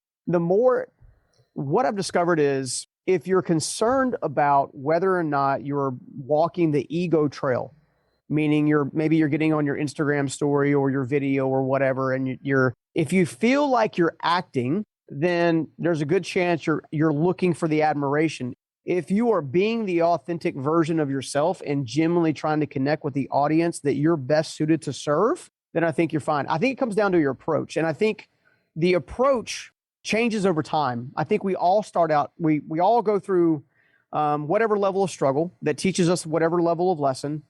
what I've discovered is if you're concerned about whether or not you're walking the ego trail, meaning maybe you're getting on your Instagram story or your video or whatever, and if you feel like you're acting, then there's a good chance you're looking for the admiration. If you are being the authentic version of yourself and genuinely trying to connect with the audience that you're best suited to serve, then I think you're fine. I think it comes down to your approach. And I think the approach changes over time. I think we all start out, we all go through whatever level of struggle that teaches us whatever level of lesson.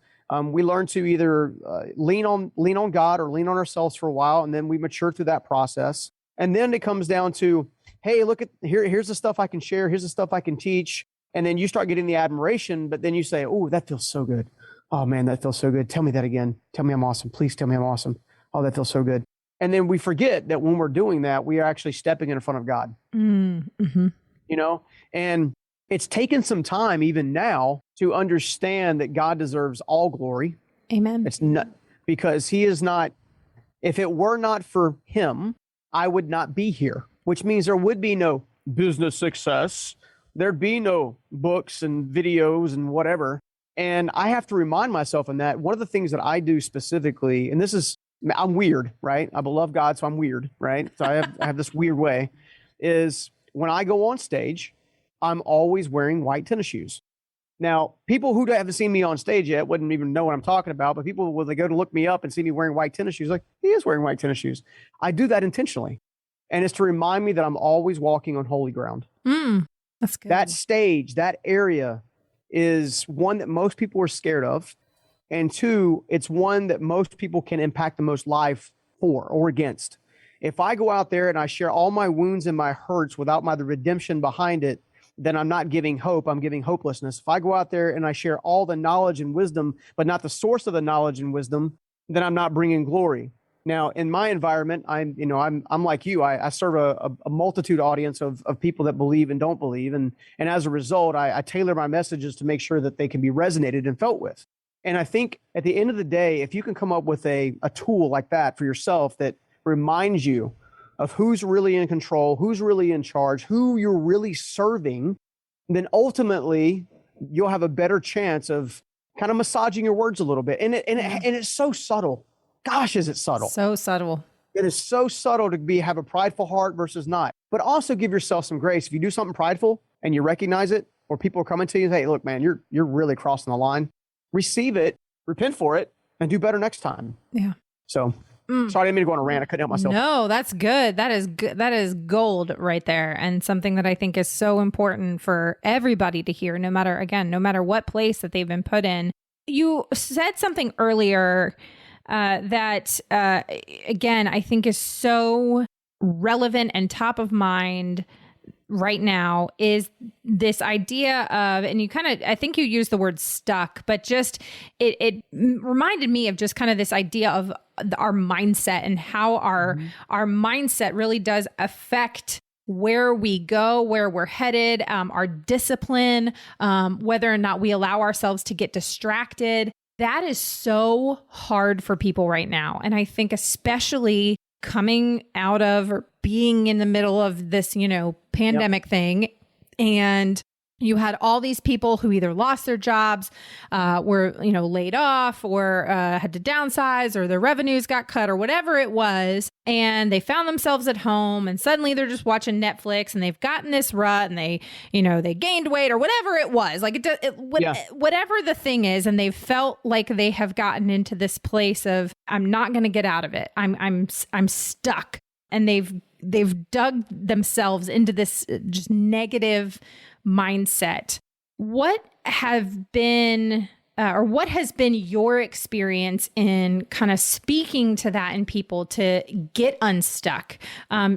We learn to either lean on God or lean on ourselves for a while, and then we mature through that process. And then it comes down to, hey, look here's the stuff I can share. Here's the stuff I can teach. And then you start getting the admiration, but then you say, oh, that feels so good. Oh man, that feels so good. Tell me that again. Tell me I'm awesome. Please tell me I'm awesome. Oh, that feels so good. And then we forget that when we're doing that, we are actually stepping in front of God. Mm-hmm. And it's taken some time even now to understand that God deserves all glory. Amen. It's not because he is not, if it were not for him, I would not be here, which means there would be no business success. There'd be no books and videos and whatever. And I have to remind myself in that one of the things that I do specifically, and I'm weird, right? I love God, so I'm weird, right? So I have this weird way, is when I go on stage, I'm always wearing white tennis shoes. Now, people who haven't seen me on stage yet wouldn't even know what I'm talking about, but people, when they go to look me up and see me wearing white tennis shoes, like, he is wearing white tennis shoes. I do that intentionally. And it's to remind me that I'm always walking on holy ground. That's good. That stage, that area is one that most people are scared of. And two, it's one that most people can impact the most life for or against. If I go out there and I share all my wounds and my hurts without the redemption behind it, then I'm not giving hope, I'm giving hopelessness. If I go out there and I share all the knowledge and wisdom, but not the source of the knowledge and wisdom, then I'm not bringing glory. Now, in my environment, I'm like you. I serve a multitude audience of people that believe and don't believe, and as a result, I tailor my messages to make sure that they can be resonated and felt with. And I think at the end of the day, if you can come up with a tool like that for yourself that reminds you of who's really in control, who's really in charge, who you're really serving, then ultimately you'll have a better chance of kind of massaging your words a little bit. And it's so subtle. Gosh, is it subtle? So subtle. It is so subtle to have a prideful heart versus not. But also give yourself some grace. If you do something prideful and you recognize it, or people are coming to you and say, hey, look, man, you're really crossing the line. Receive it, repent for it, and do better next time. Yeah. So sorry, I didn't mean to go on a rant. I couldn't help myself. No, that's good. That is good. That is gold right there. And something that I think is so important for everybody to hear, no matter what place that they've been put in. You said something earlier that, again, I think is so relevant and top of mind right now, is this idea of, and I think you used the word stuck, but just, it reminded me of just kind of this idea of our mindset and how our mindset really does affect where we go, where we're headed, our discipline, whether or not we allow ourselves to get distracted. That is so hard for people right now. And I think especially coming out of or being in the middle of this, pandemic thing. And you had all these people who either lost their jobs, were, laid off, or had to downsize, or their revenues got cut, or whatever it was. And they found themselves at home, and suddenly they're just watching Netflix, and they've gotten this rut, and they gained weight, or whatever it was, whatever the thing is. And they've felt like they have gotten into this place of, I'm not going to get out of it. I'm stuck. And they've dug themselves into this just negative mindset. What have been, or what has been your experience in kind of speaking to that in people to get unstuck,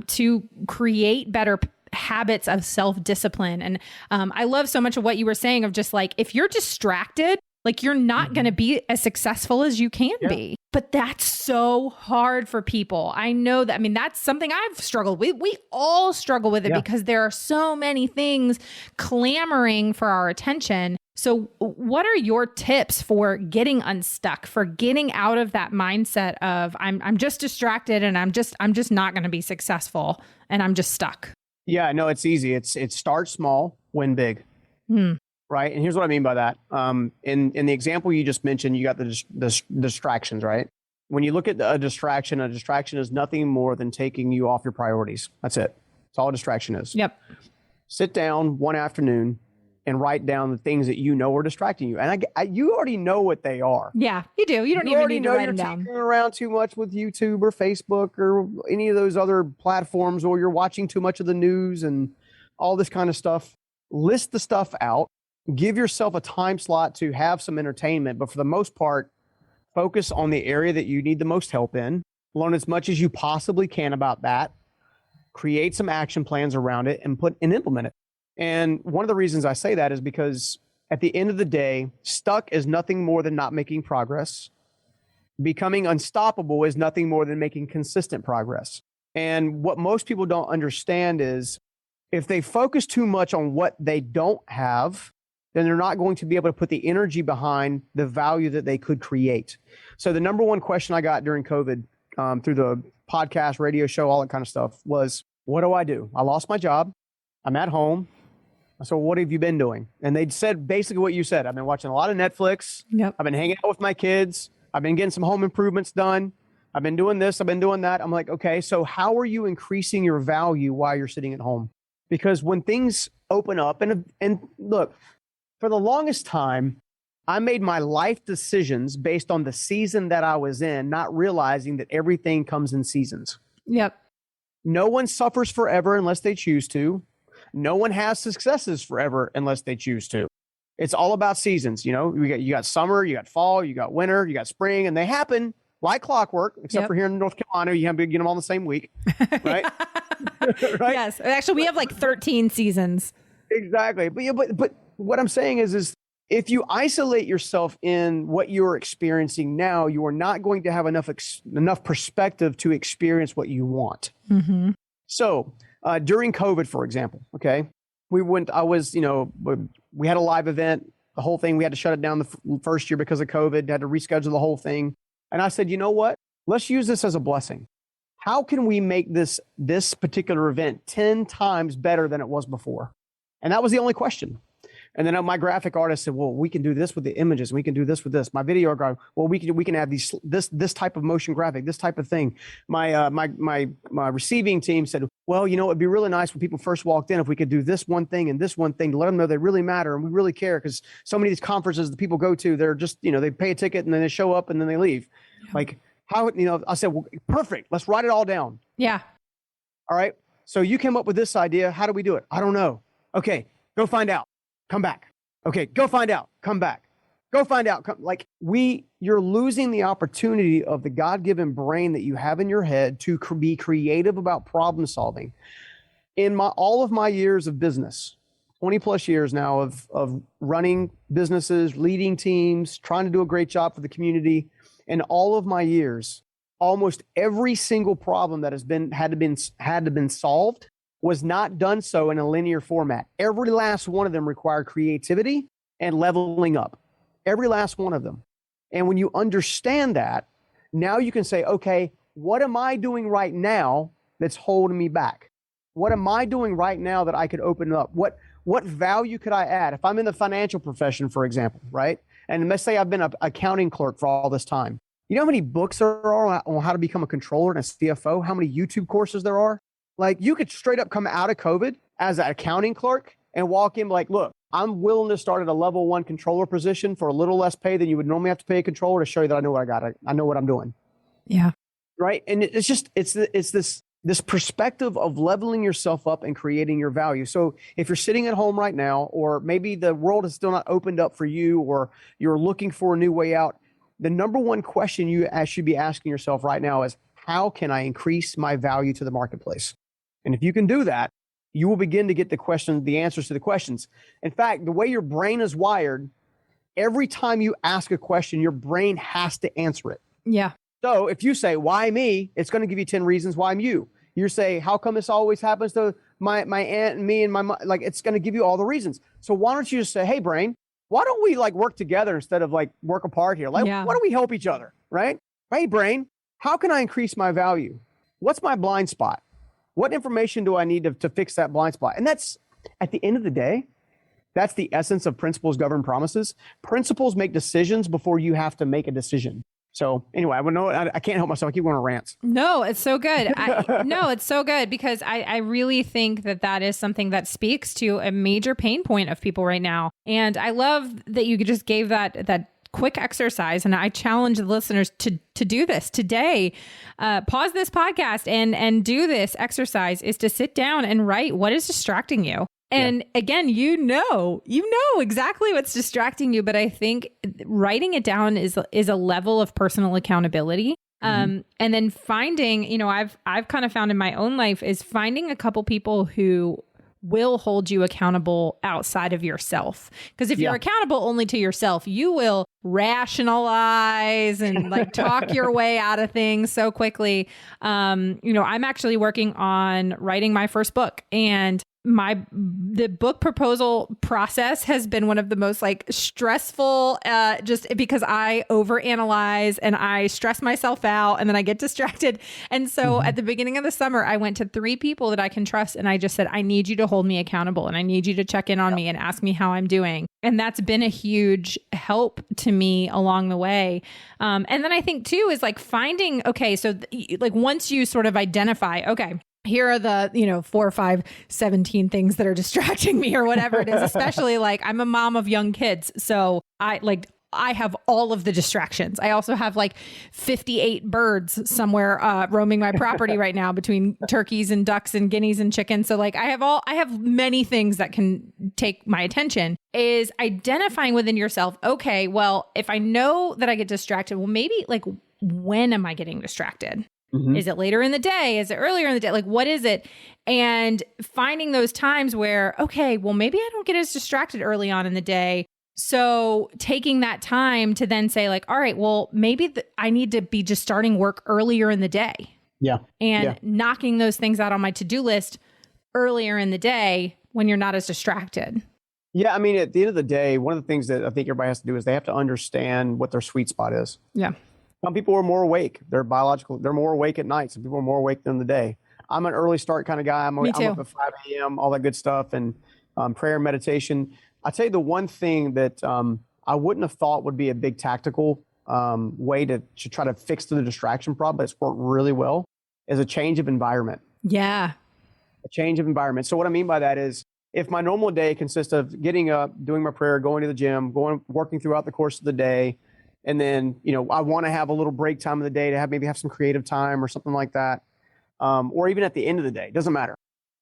to create better habits of self-discipline? And I love so much of what you were saying of just like, if you're distracted, Like you're not going to be as successful as you can be. But that's so hard for people. I know that. I mean, that's something I've struggled with. We all struggle with it because there are so many things clamoring for our attention. So what are your tips for getting unstuck, for getting out of that mindset of I'm just distracted and I'm just not going to be successful and I'm just stuck? Yeah, no, it's easy. It's start small, win big. Right. And here's what I mean by that. In the example you just mentioned, you got the distractions, right? When you look at a distraction is nothing more than taking you off your priorities. That's it. That's all a distraction is. Yep. Sit down one afternoon and write down the things that you know are distracting you. And you already know what they are. Yeah, you do. You don't even need to write them down. You're tinkering around too much with YouTube or Facebook or any of those other platforms, or you're watching too much of the news and all this kind of stuff. List the stuff out. Give yourself a time slot to have some entertainment, but for the most part, focus on the area that you need the most help in. Learn as much as you possibly can about that. Create some action plans around it and implement it. And one of the reasons I say that is because at the end of the day, stuck is nothing more than not making progress. Becoming unstoppable is nothing more than making consistent progress. And what most people don't understand is if they focus too much on what they don't have, then they're not going to be able to put the energy behind the value that they could create. So the number one question I got during COVID through the podcast, radio show, all that kind of stuff was, what do I do? I lost my job. I'm at home. So what have you been doing? And they said basically what you said. I've been watching a lot of Netflix. Yep. I've been hanging out with my kids. I've been getting some home improvements done. I've been doing this. I've been doing that. I'm like, okay, so how are you increasing your value while you're sitting at home? Because when things open up, and look, for the longest time, I made my life decisions based on the season that I was in, not realizing that everything comes in seasons. Yep. No one suffers forever unless they choose to. No one has successes forever unless they choose to. It's all about seasons. You know, you got summer, you got fall, you got winter, you got spring, and they happen like clockwork, except for here in North Carolina, you have to get them all in the same week, right? Right? Yes. Actually, we have like 13 seasons. Exactly. But what I'm saying is if you isolate yourself in what you're experiencing now, you are not going to have enough perspective to experience what you want. Mm-hmm. So during COVID, for example, okay, we had a live event, the whole thing, we had to shut it down the first year because of COVID, had to reschedule the whole thing. And I said, you know what? Let's use this as a blessing. How can we make this particular event 10 times better than it was before? And that was the only question. And then my graphic artist said, well, we can do this with the images. We can do this with this. My video guy, well, we can have this type of motion graphic, this type of thing. My receiving team said, well, you know, it'd be really nice when people first walked in if we could do this one thing and this one thing to let them know they really matter and we really care, because so many of these conferences that people go to, they're just, you know, they pay a ticket and then they show up and then they leave. Yeah. Like how, you know, I said, well, perfect. Let's write it all down. Yeah. All right. So you came up with this idea. How do we do it? I don't know. Okay, go find out. Come back. Okay, go find out. Come back. Go find out. You're losing the opportunity of the God-given brain that you have in your head to be creative about problem solving. In all of my years of business, 20 plus years now of running businesses, leading teams, trying to do a great job for the community, in all of my years, almost every single problem that had to been solved was not done so in a linear format. Every last one of them required creativity and leveling up. Every last one of them. And when you understand that, now you can say, okay, what am I doing right now that's holding me back? What am I doing right now that I could open up? What value could I add? If I'm in the financial profession, for example, right? And let's say I've been an accounting clerk for all this time. You know how many books there are on how to become a controller and a CFO? How many YouTube courses there are? Like you could straight up come out of COVID as an accounting clerk and walk in like, look, I'm willing to start at a level 1 controller position for a little less pay than you would normally have to pay a controller to show you that I know what I got. I know what I'm doing. Yeah. Right. And it's this perspective of leveling yourself up and creating your value. So if you're sitting at home right now, or maybe the world is still not opened up for you, or you're looking for a new way out, the number one question you should be asking yourself right now is, how can I increase my value to the marketplace? And if you can do that, you will begin to get the answers to the questions. In fact, the way your brain is wired, every time you ask a question, your brain has to answer it. Yeah. So if you say, why me? It's going to give you 10 reasons why I'm you. You say, how come this always happens to my aunt and me and my mom? Like, it's going to give you all the reasons. So why don't you just say, hey, brain, why don't we like work together instead of like work apart here? Like, why don't we help each other? Right? Hey, brain, how can I increase my value? What's my blind spot? What information do I need to fix that blind spot? And that's, at the end of the day, that's the essence of principles govern promises. Principles make decisions before you have to make a decision. So anyway, I can't help myself. I keep going on rants. No, it's so good. No, it's so good because I really think that is something that speaks to a major pain point of people right now. And I love that you just gave that quick exercise. And I challenge the listeners to do this today. Pause this podcast and do this exercise is to sit down and write what is distracting you. And again, you know exactly what's distracting you. But I think writing it down is a level of personal accountability. And then finding, I've kind of found in my own life is finding a couple people who will hold you accountable outside of yourself. Because if you're accountable only to yourself, you will rationalize and like talk your way out of things so quickly. I'm actually working on writing my first book, and the book proposal process has been one of the most like stressful, just because I overanalyze and I stress myself out and then I get distracted. And so at the beginning of the summer, I went to 3 people that I can trust. And I just said, I need you to hold me accountable and I need you to check in on me and ask me how I'm doing. And that's been a huge help to me along the way. And then I think too, is like finding, okay, so like once you sort of identify, okay, here are the, 4, 5, 17 things that are distracting me or whatever it is, especially like I'm a mom of young kids. So I have all of the distractions. I also have like 58 birds somewhere roaming my property right now between turkeys and ducks and guineas and chickens. So like I have many things that can take my attention. Is identifying within yourself, okay, well, if I know that I get distracted, well, maybe like when am I getting distracted? Is it later in the day? Is it earlier in the day? Like, what is it? And finding those times where, okay, well, maybe I don't get as distracted early on in the day. So taking that time to then say like, all right, well, maybe I need to be just starting work earlier in the day. Yeah. And knocking those things out on my to-do list earlier in the day when you're not as distracted. Yeah. I mean, at the end of the day, one of the things that I think everybody has to do is they have to understand what their sweet spot is. Yeah. Some people are more awake. They're more awake at night. Some people are more awake than the day. I'm an early start kind of guy. I'm up at 5 a.m., all that good stuff, and prayer and meditation. I tell you the one thing that I wouldn't have thought would be a big tactical way to try to fix the distraction problem, but it's worked really well, is a change of environment. Yeah. A change of environment. So what I mean by that is if my normal day consists of getting up, doing my prayer, going to the gym, working throughout the course of the day, and then, I want to have a little break time of the day to maybe have some creative time or something like that. Or even at the end of the day, doesn't matter.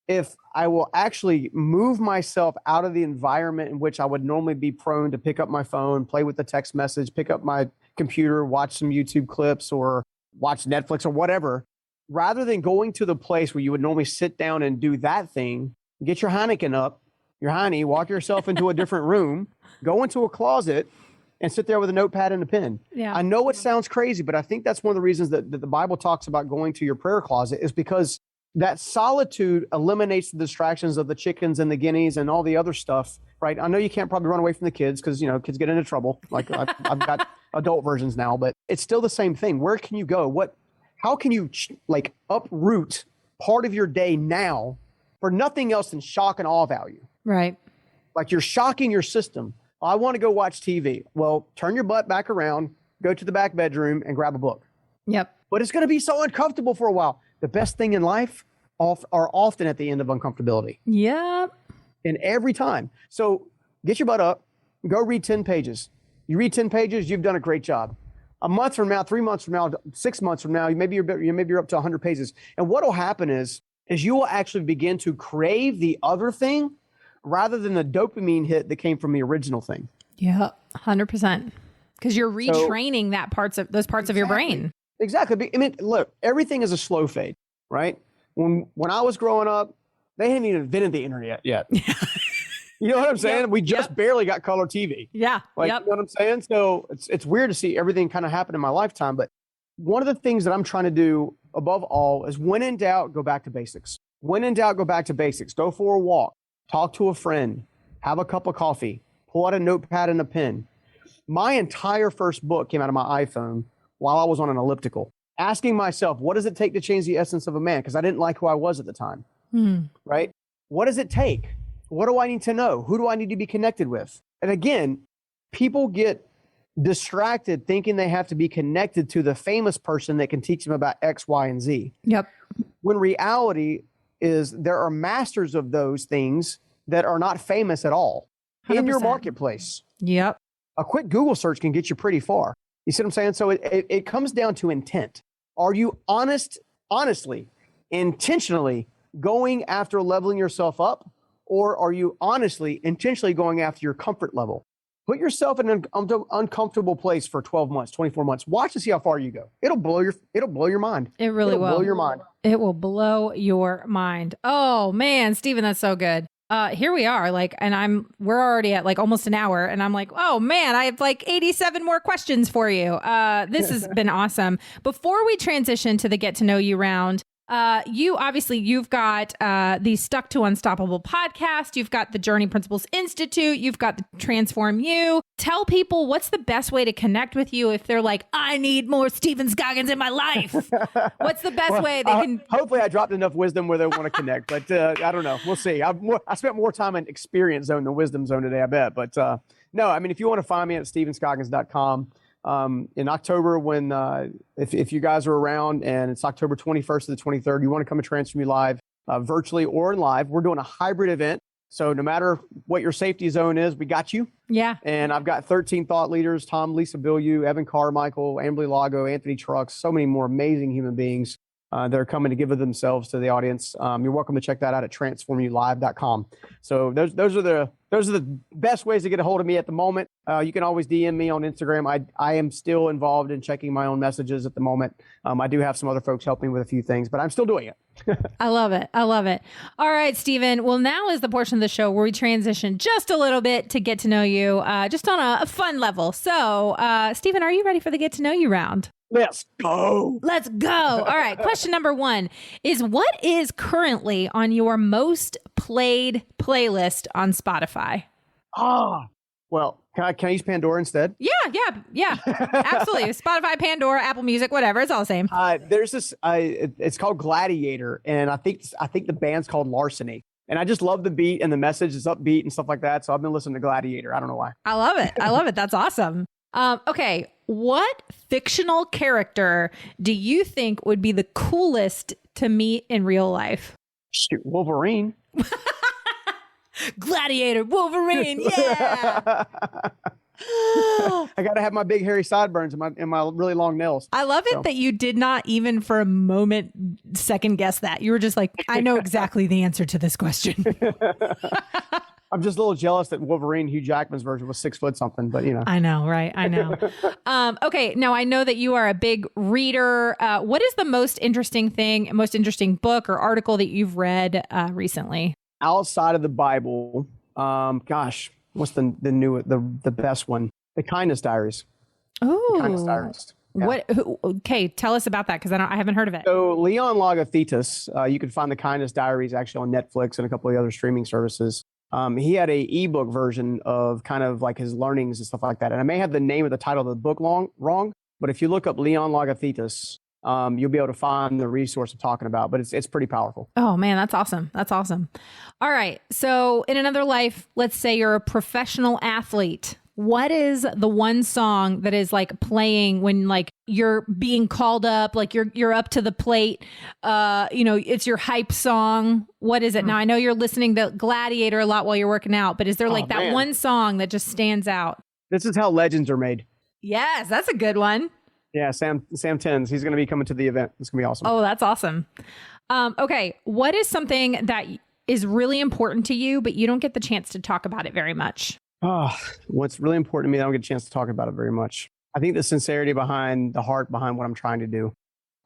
If I will actually move myself out of the environment in which I would normally be prone to pick up my phone, play with the text message, pick up my computer, watch some YouTube clips or watch Netflix or whatever, rather than going to the place where you would normally sit down and do that thing, get your Heineken up, your Heine, walk yourself into a different room, go into a closet, and sit there with a notepad and a pen. Yeah. I know it sounds crazy, but I think that's one of the reasons that the Bible talks about going to your prayer closet is because that solitude eliminates the distractions of the chickens and the guineas and all the other stuff, right? I know you can't probably run away from the kids because, kids get into trouble. Like I've got adult versions now, but it's still the same thing. Where can you go? How can you uproot part of your day now for nothing else than shock and awe value? Right. Like you're shocking your system. I want to go watch TV. Well, turn your butt back around, go to the back bedroom and grab a book. Yep. But it's going to be so uncomfortable for a while. The best thing in life are often at the end of uncomfortability. Yep. And every time. So get your butt up, go read 10 pages. You read 10 pages, you've done a great job. A month from now, 3 months from now, 6 months from now, maybe you're up to 100 pages. And what will happen is you will actually begin to crave the other thing rather than the dopamine hit that came from the original thing. Yeah, 100%. Because you're retraining those parts of your brain. Exactly. I mean, look, everything is a slow fade, right? When I was growing up, they hadn't even invented the internet yet. You know what I'm saying? Yep, We just barely got color TV. Yeah. Like, Yep. you know what I'm saying? So it's weird to see everything kind of happen in my lifetime. But one of the things that I'm trying to do above all is when in doubt, go back to basics. When in doubt, go back to basics. Go for a walk, talk to a friend, have a cup of coffee, pull out a notepad and a pen. My entire first book came out of my iPhone while I was on an elliptical, asking myself, what does it take to change the essence of a man? Because I didn't like who I was at the time, right? What does it take? What do I need to know? Who do I need to be connected with? And again, people get distracted thinking they have to be connected to the famous person that can teach them about X, Y, and Z. Yep. When reality is there are masters of those things that are not famous at all in your 100%. marketplace. Yep. A quick Google search can get you pretty far. You see what I'm saying? So it comes down to intent. Are you honestly, intentionally going after leveling yourself up? Or are you honestly, intentionally going after your comfort level? Put yourself in an uncomfortable place for 12 months, 24 months. Watch to see how far you go. It'll blow your mind. It really will. Blow your mind. It will blow your mind. Oh man, Stephen, that's so good. Here we are, we're already at like almost an hour, and I'm like, oh man, I have like 87 more questions for you. This has been awesome. Before we transition to the get to know you round, you've got the Stuck to Unstoppable podcast. You've got the Journey Principles Institute. You've got the Transform You. Tell people what's the best way to connect with you if they're like, I need more Stephen Scoggins in my life. What's the best way they can? Hopefully I dropped enough wisdom where they want to connect, but I don't know. We'll see. I spent more time in experience zone than wisdom zone today, I bet. But no, I mean, if you want to find me at StephenScoggins.com. In October, when if you guys are around, and it's October 21st to the 23rd, you want to come and Transform You live, virtually or in live. We're doing a hybrid event. So no matter what your safety zone is, we got you. Yeah. And I've got 13 thought leaders: Tom, Lisa Bilyeu, Evan Carmichael, Amberly Lago, Anthony Trucks, so many more amazing human beings that are coming to give of themselves to the audience. You're welcome to check that out at transformulive.com. So those are the best ways to get a hold of me at the moment. You can always DM me on Instagram. I am still involved in checking my own messages at the moment. I do have some other folks helping with a few things, but I'm still doing it. I love it. I love it. All right, Stephen. Well, now is the portion of the show where we transition just a little bit to get to know you, just on a fun level. So, Stephen, are you ready for the get to know you round? Let's go. Let's go. All right. Question number 1 is, what is currently on your most played playlist on Spotify? Well, can I use Pandora instead? Yeah. Absolutely. Spotify, Pandora, Apple Music, whatever. It's all the same. There's this, it's called Gladiator. And I think the band's called Larceny. And I just love the beat and the message is upbeat and stuff like that. So I've been listening to Gladiator. I don't know why. I love it. That's awesome. Okay. What fictional character do you think would be the coolest to meet in real life? Shoot, Wolverine. Gladiator, Wolverine, yeah. I got to have my big hairy sideburns and my really long nails. I love it that you did not even for a moment second guess that. You were just like, I know exactly the answer to this question. I'm just a little jealous that Wolverine, Hugh Jackman's version, was 6 foot something, but you know. I know, right? I know. Okay, now I know that you are a big reader. What is the most interesting book or article that you've read recently? Outside of the Bible, what's the best one? The Kindness Diaries. Oh, The Kindness Diaries. Yeah. Okay, tell us about that, because I haven't heard of it. So Leon Logothetis, you can find the Kindness Diaries actually on Netflix and a couple of the other streaming services. He had a ebook version of kind of like his learnings and stuff like that. And I may have the name of the title of the book wrong, but if you look up Leon Logothetis, you'll be able to find the resource I'm talking about. But it's pretty powerful. Oh man, that's awesome. That's awesome. All right. So in another life, let's say you're a professional athlete. What is the one song that is like playing when like you're being called up, like you're up to the plate? It's your hype song. What is it? Now I know you're listening to Gladiator a lot while you're working out, but is there like that one song that just stands out? This is how legends are made. Yes, that's a good one. Yeah, Sam Tins. He's going to be coming to the event. It's going to be awesome. Oh, that's awesome. Okay, what is something that is really important to you, but you don't get the chance to talk about it very much? What's really important to me, I don't get a chance to talk about it very much. I think the sincerity behind the heart behind what I'm trying to do.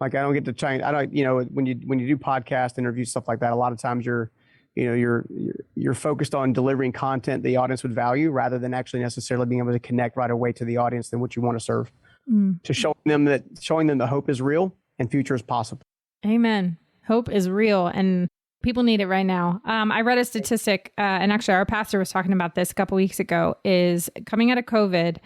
Like I don't get to try. I don't, when you do podcast interviews, stuff like that, a lot of times you're you're focused on delivering content the audience would value rather than actually necessarily being able to connect right away to the audience than what you want to serve. To showing them the hope is real and future is possible. Amen. Hope is real and people need it right now. I read a statistic, and actually our pastor was talking about this a couple weeks ago, is coming out of COVID,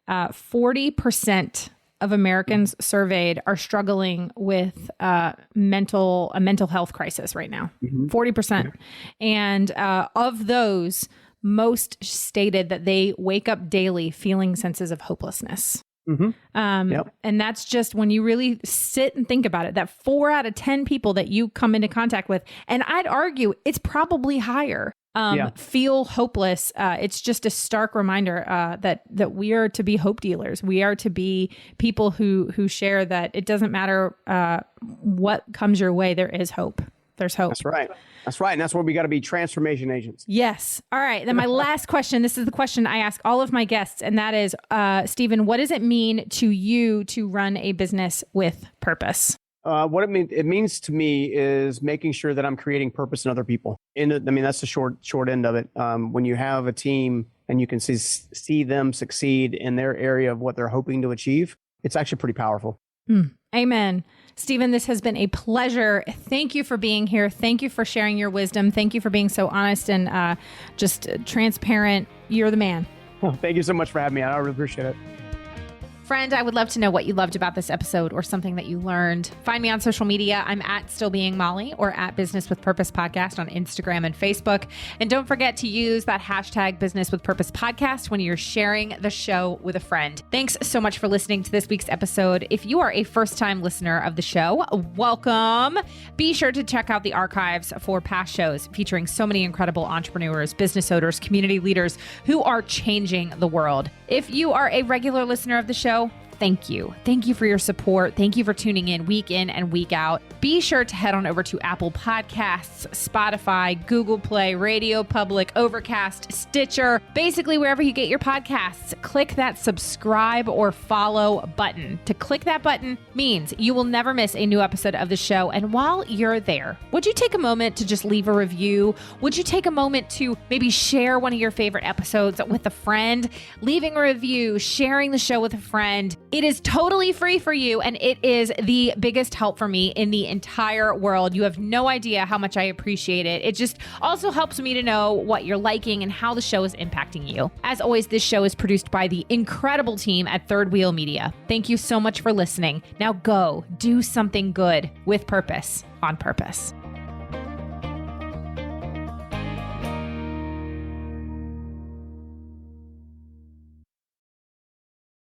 40% of Americans surveyed are struggling with a mental health crisis right now. 40%. And of those, most stated that they wake up daily feeling senses of hopelessness. And that's just when you really sit and think about it, that 4 out of 10 people that you come into contact with, and I'd argue it's probably higher, feel hopeless. It's just a stark reminder that we are to be hope dealers. We are to be people who share that it doesn't matter what comes your way, there is hope. There's hope. That's right. And that's where we got to be transformation agents. Yes. All right. Then my last question, this is the question I ask all of my guests, and that is, Stephen, what does it mean to you to run a business with purpose? What it means to me is making sure that I'm creating purpose in other people. That's the short end of it. When you have a team and you can see them succeed in their area of what they're hoping to achieve, it's actually pretty powerful. Amen. Stephen, this has been a pleasure. Thank you for being here. Thank you for sharing your wisdom. Thank you for being so honest and just transparent. You're the man. Well, thank you so much for having me. I really appreciate it. Friend, I would love to know what you loved about this episode or something that you learned. Find me on social media. I'm at Still Being Molly or at Business with Purpose Podcast on Instagram and Facebook. And don't forget to use that hashtag Business with Purpose Podcast when you're sharing the show with a friend. Thanks so much for listening to this week's episode. If you are a first-time listener of the show, welcome. Be sure to check out the archives for past shows featuring so many incredible entrepreneurs, business owners, community leaders who are changing the world. If you are a regular listener of the show, thank you. Thank you for your support. Thank you for tuning in and week out. Be sure to head on over to Apple Podcasts, Spotify, Google Play, Radio Public, Overcast, Stitcher, basically wherever you get your podcasts. Click that subscribe or follow button. To click that button means you will never miss a new episode of the show. And while you're there, would you take a moment to just leave a review? Would you take a moment to maybe share one of your favorite episodes with a friend? Leaving a review, sharing the show with a friend. It is totally free for you, and it is the biggest help for me in the entire world. You have no idea how much I appreciate it. It just also helps me to know what you're liking and how the show is impacting you. As always, this show is produced by the incredible team at Third Wheel Media. Thank you so much for listening. Now go do something good with purpose, on purpose.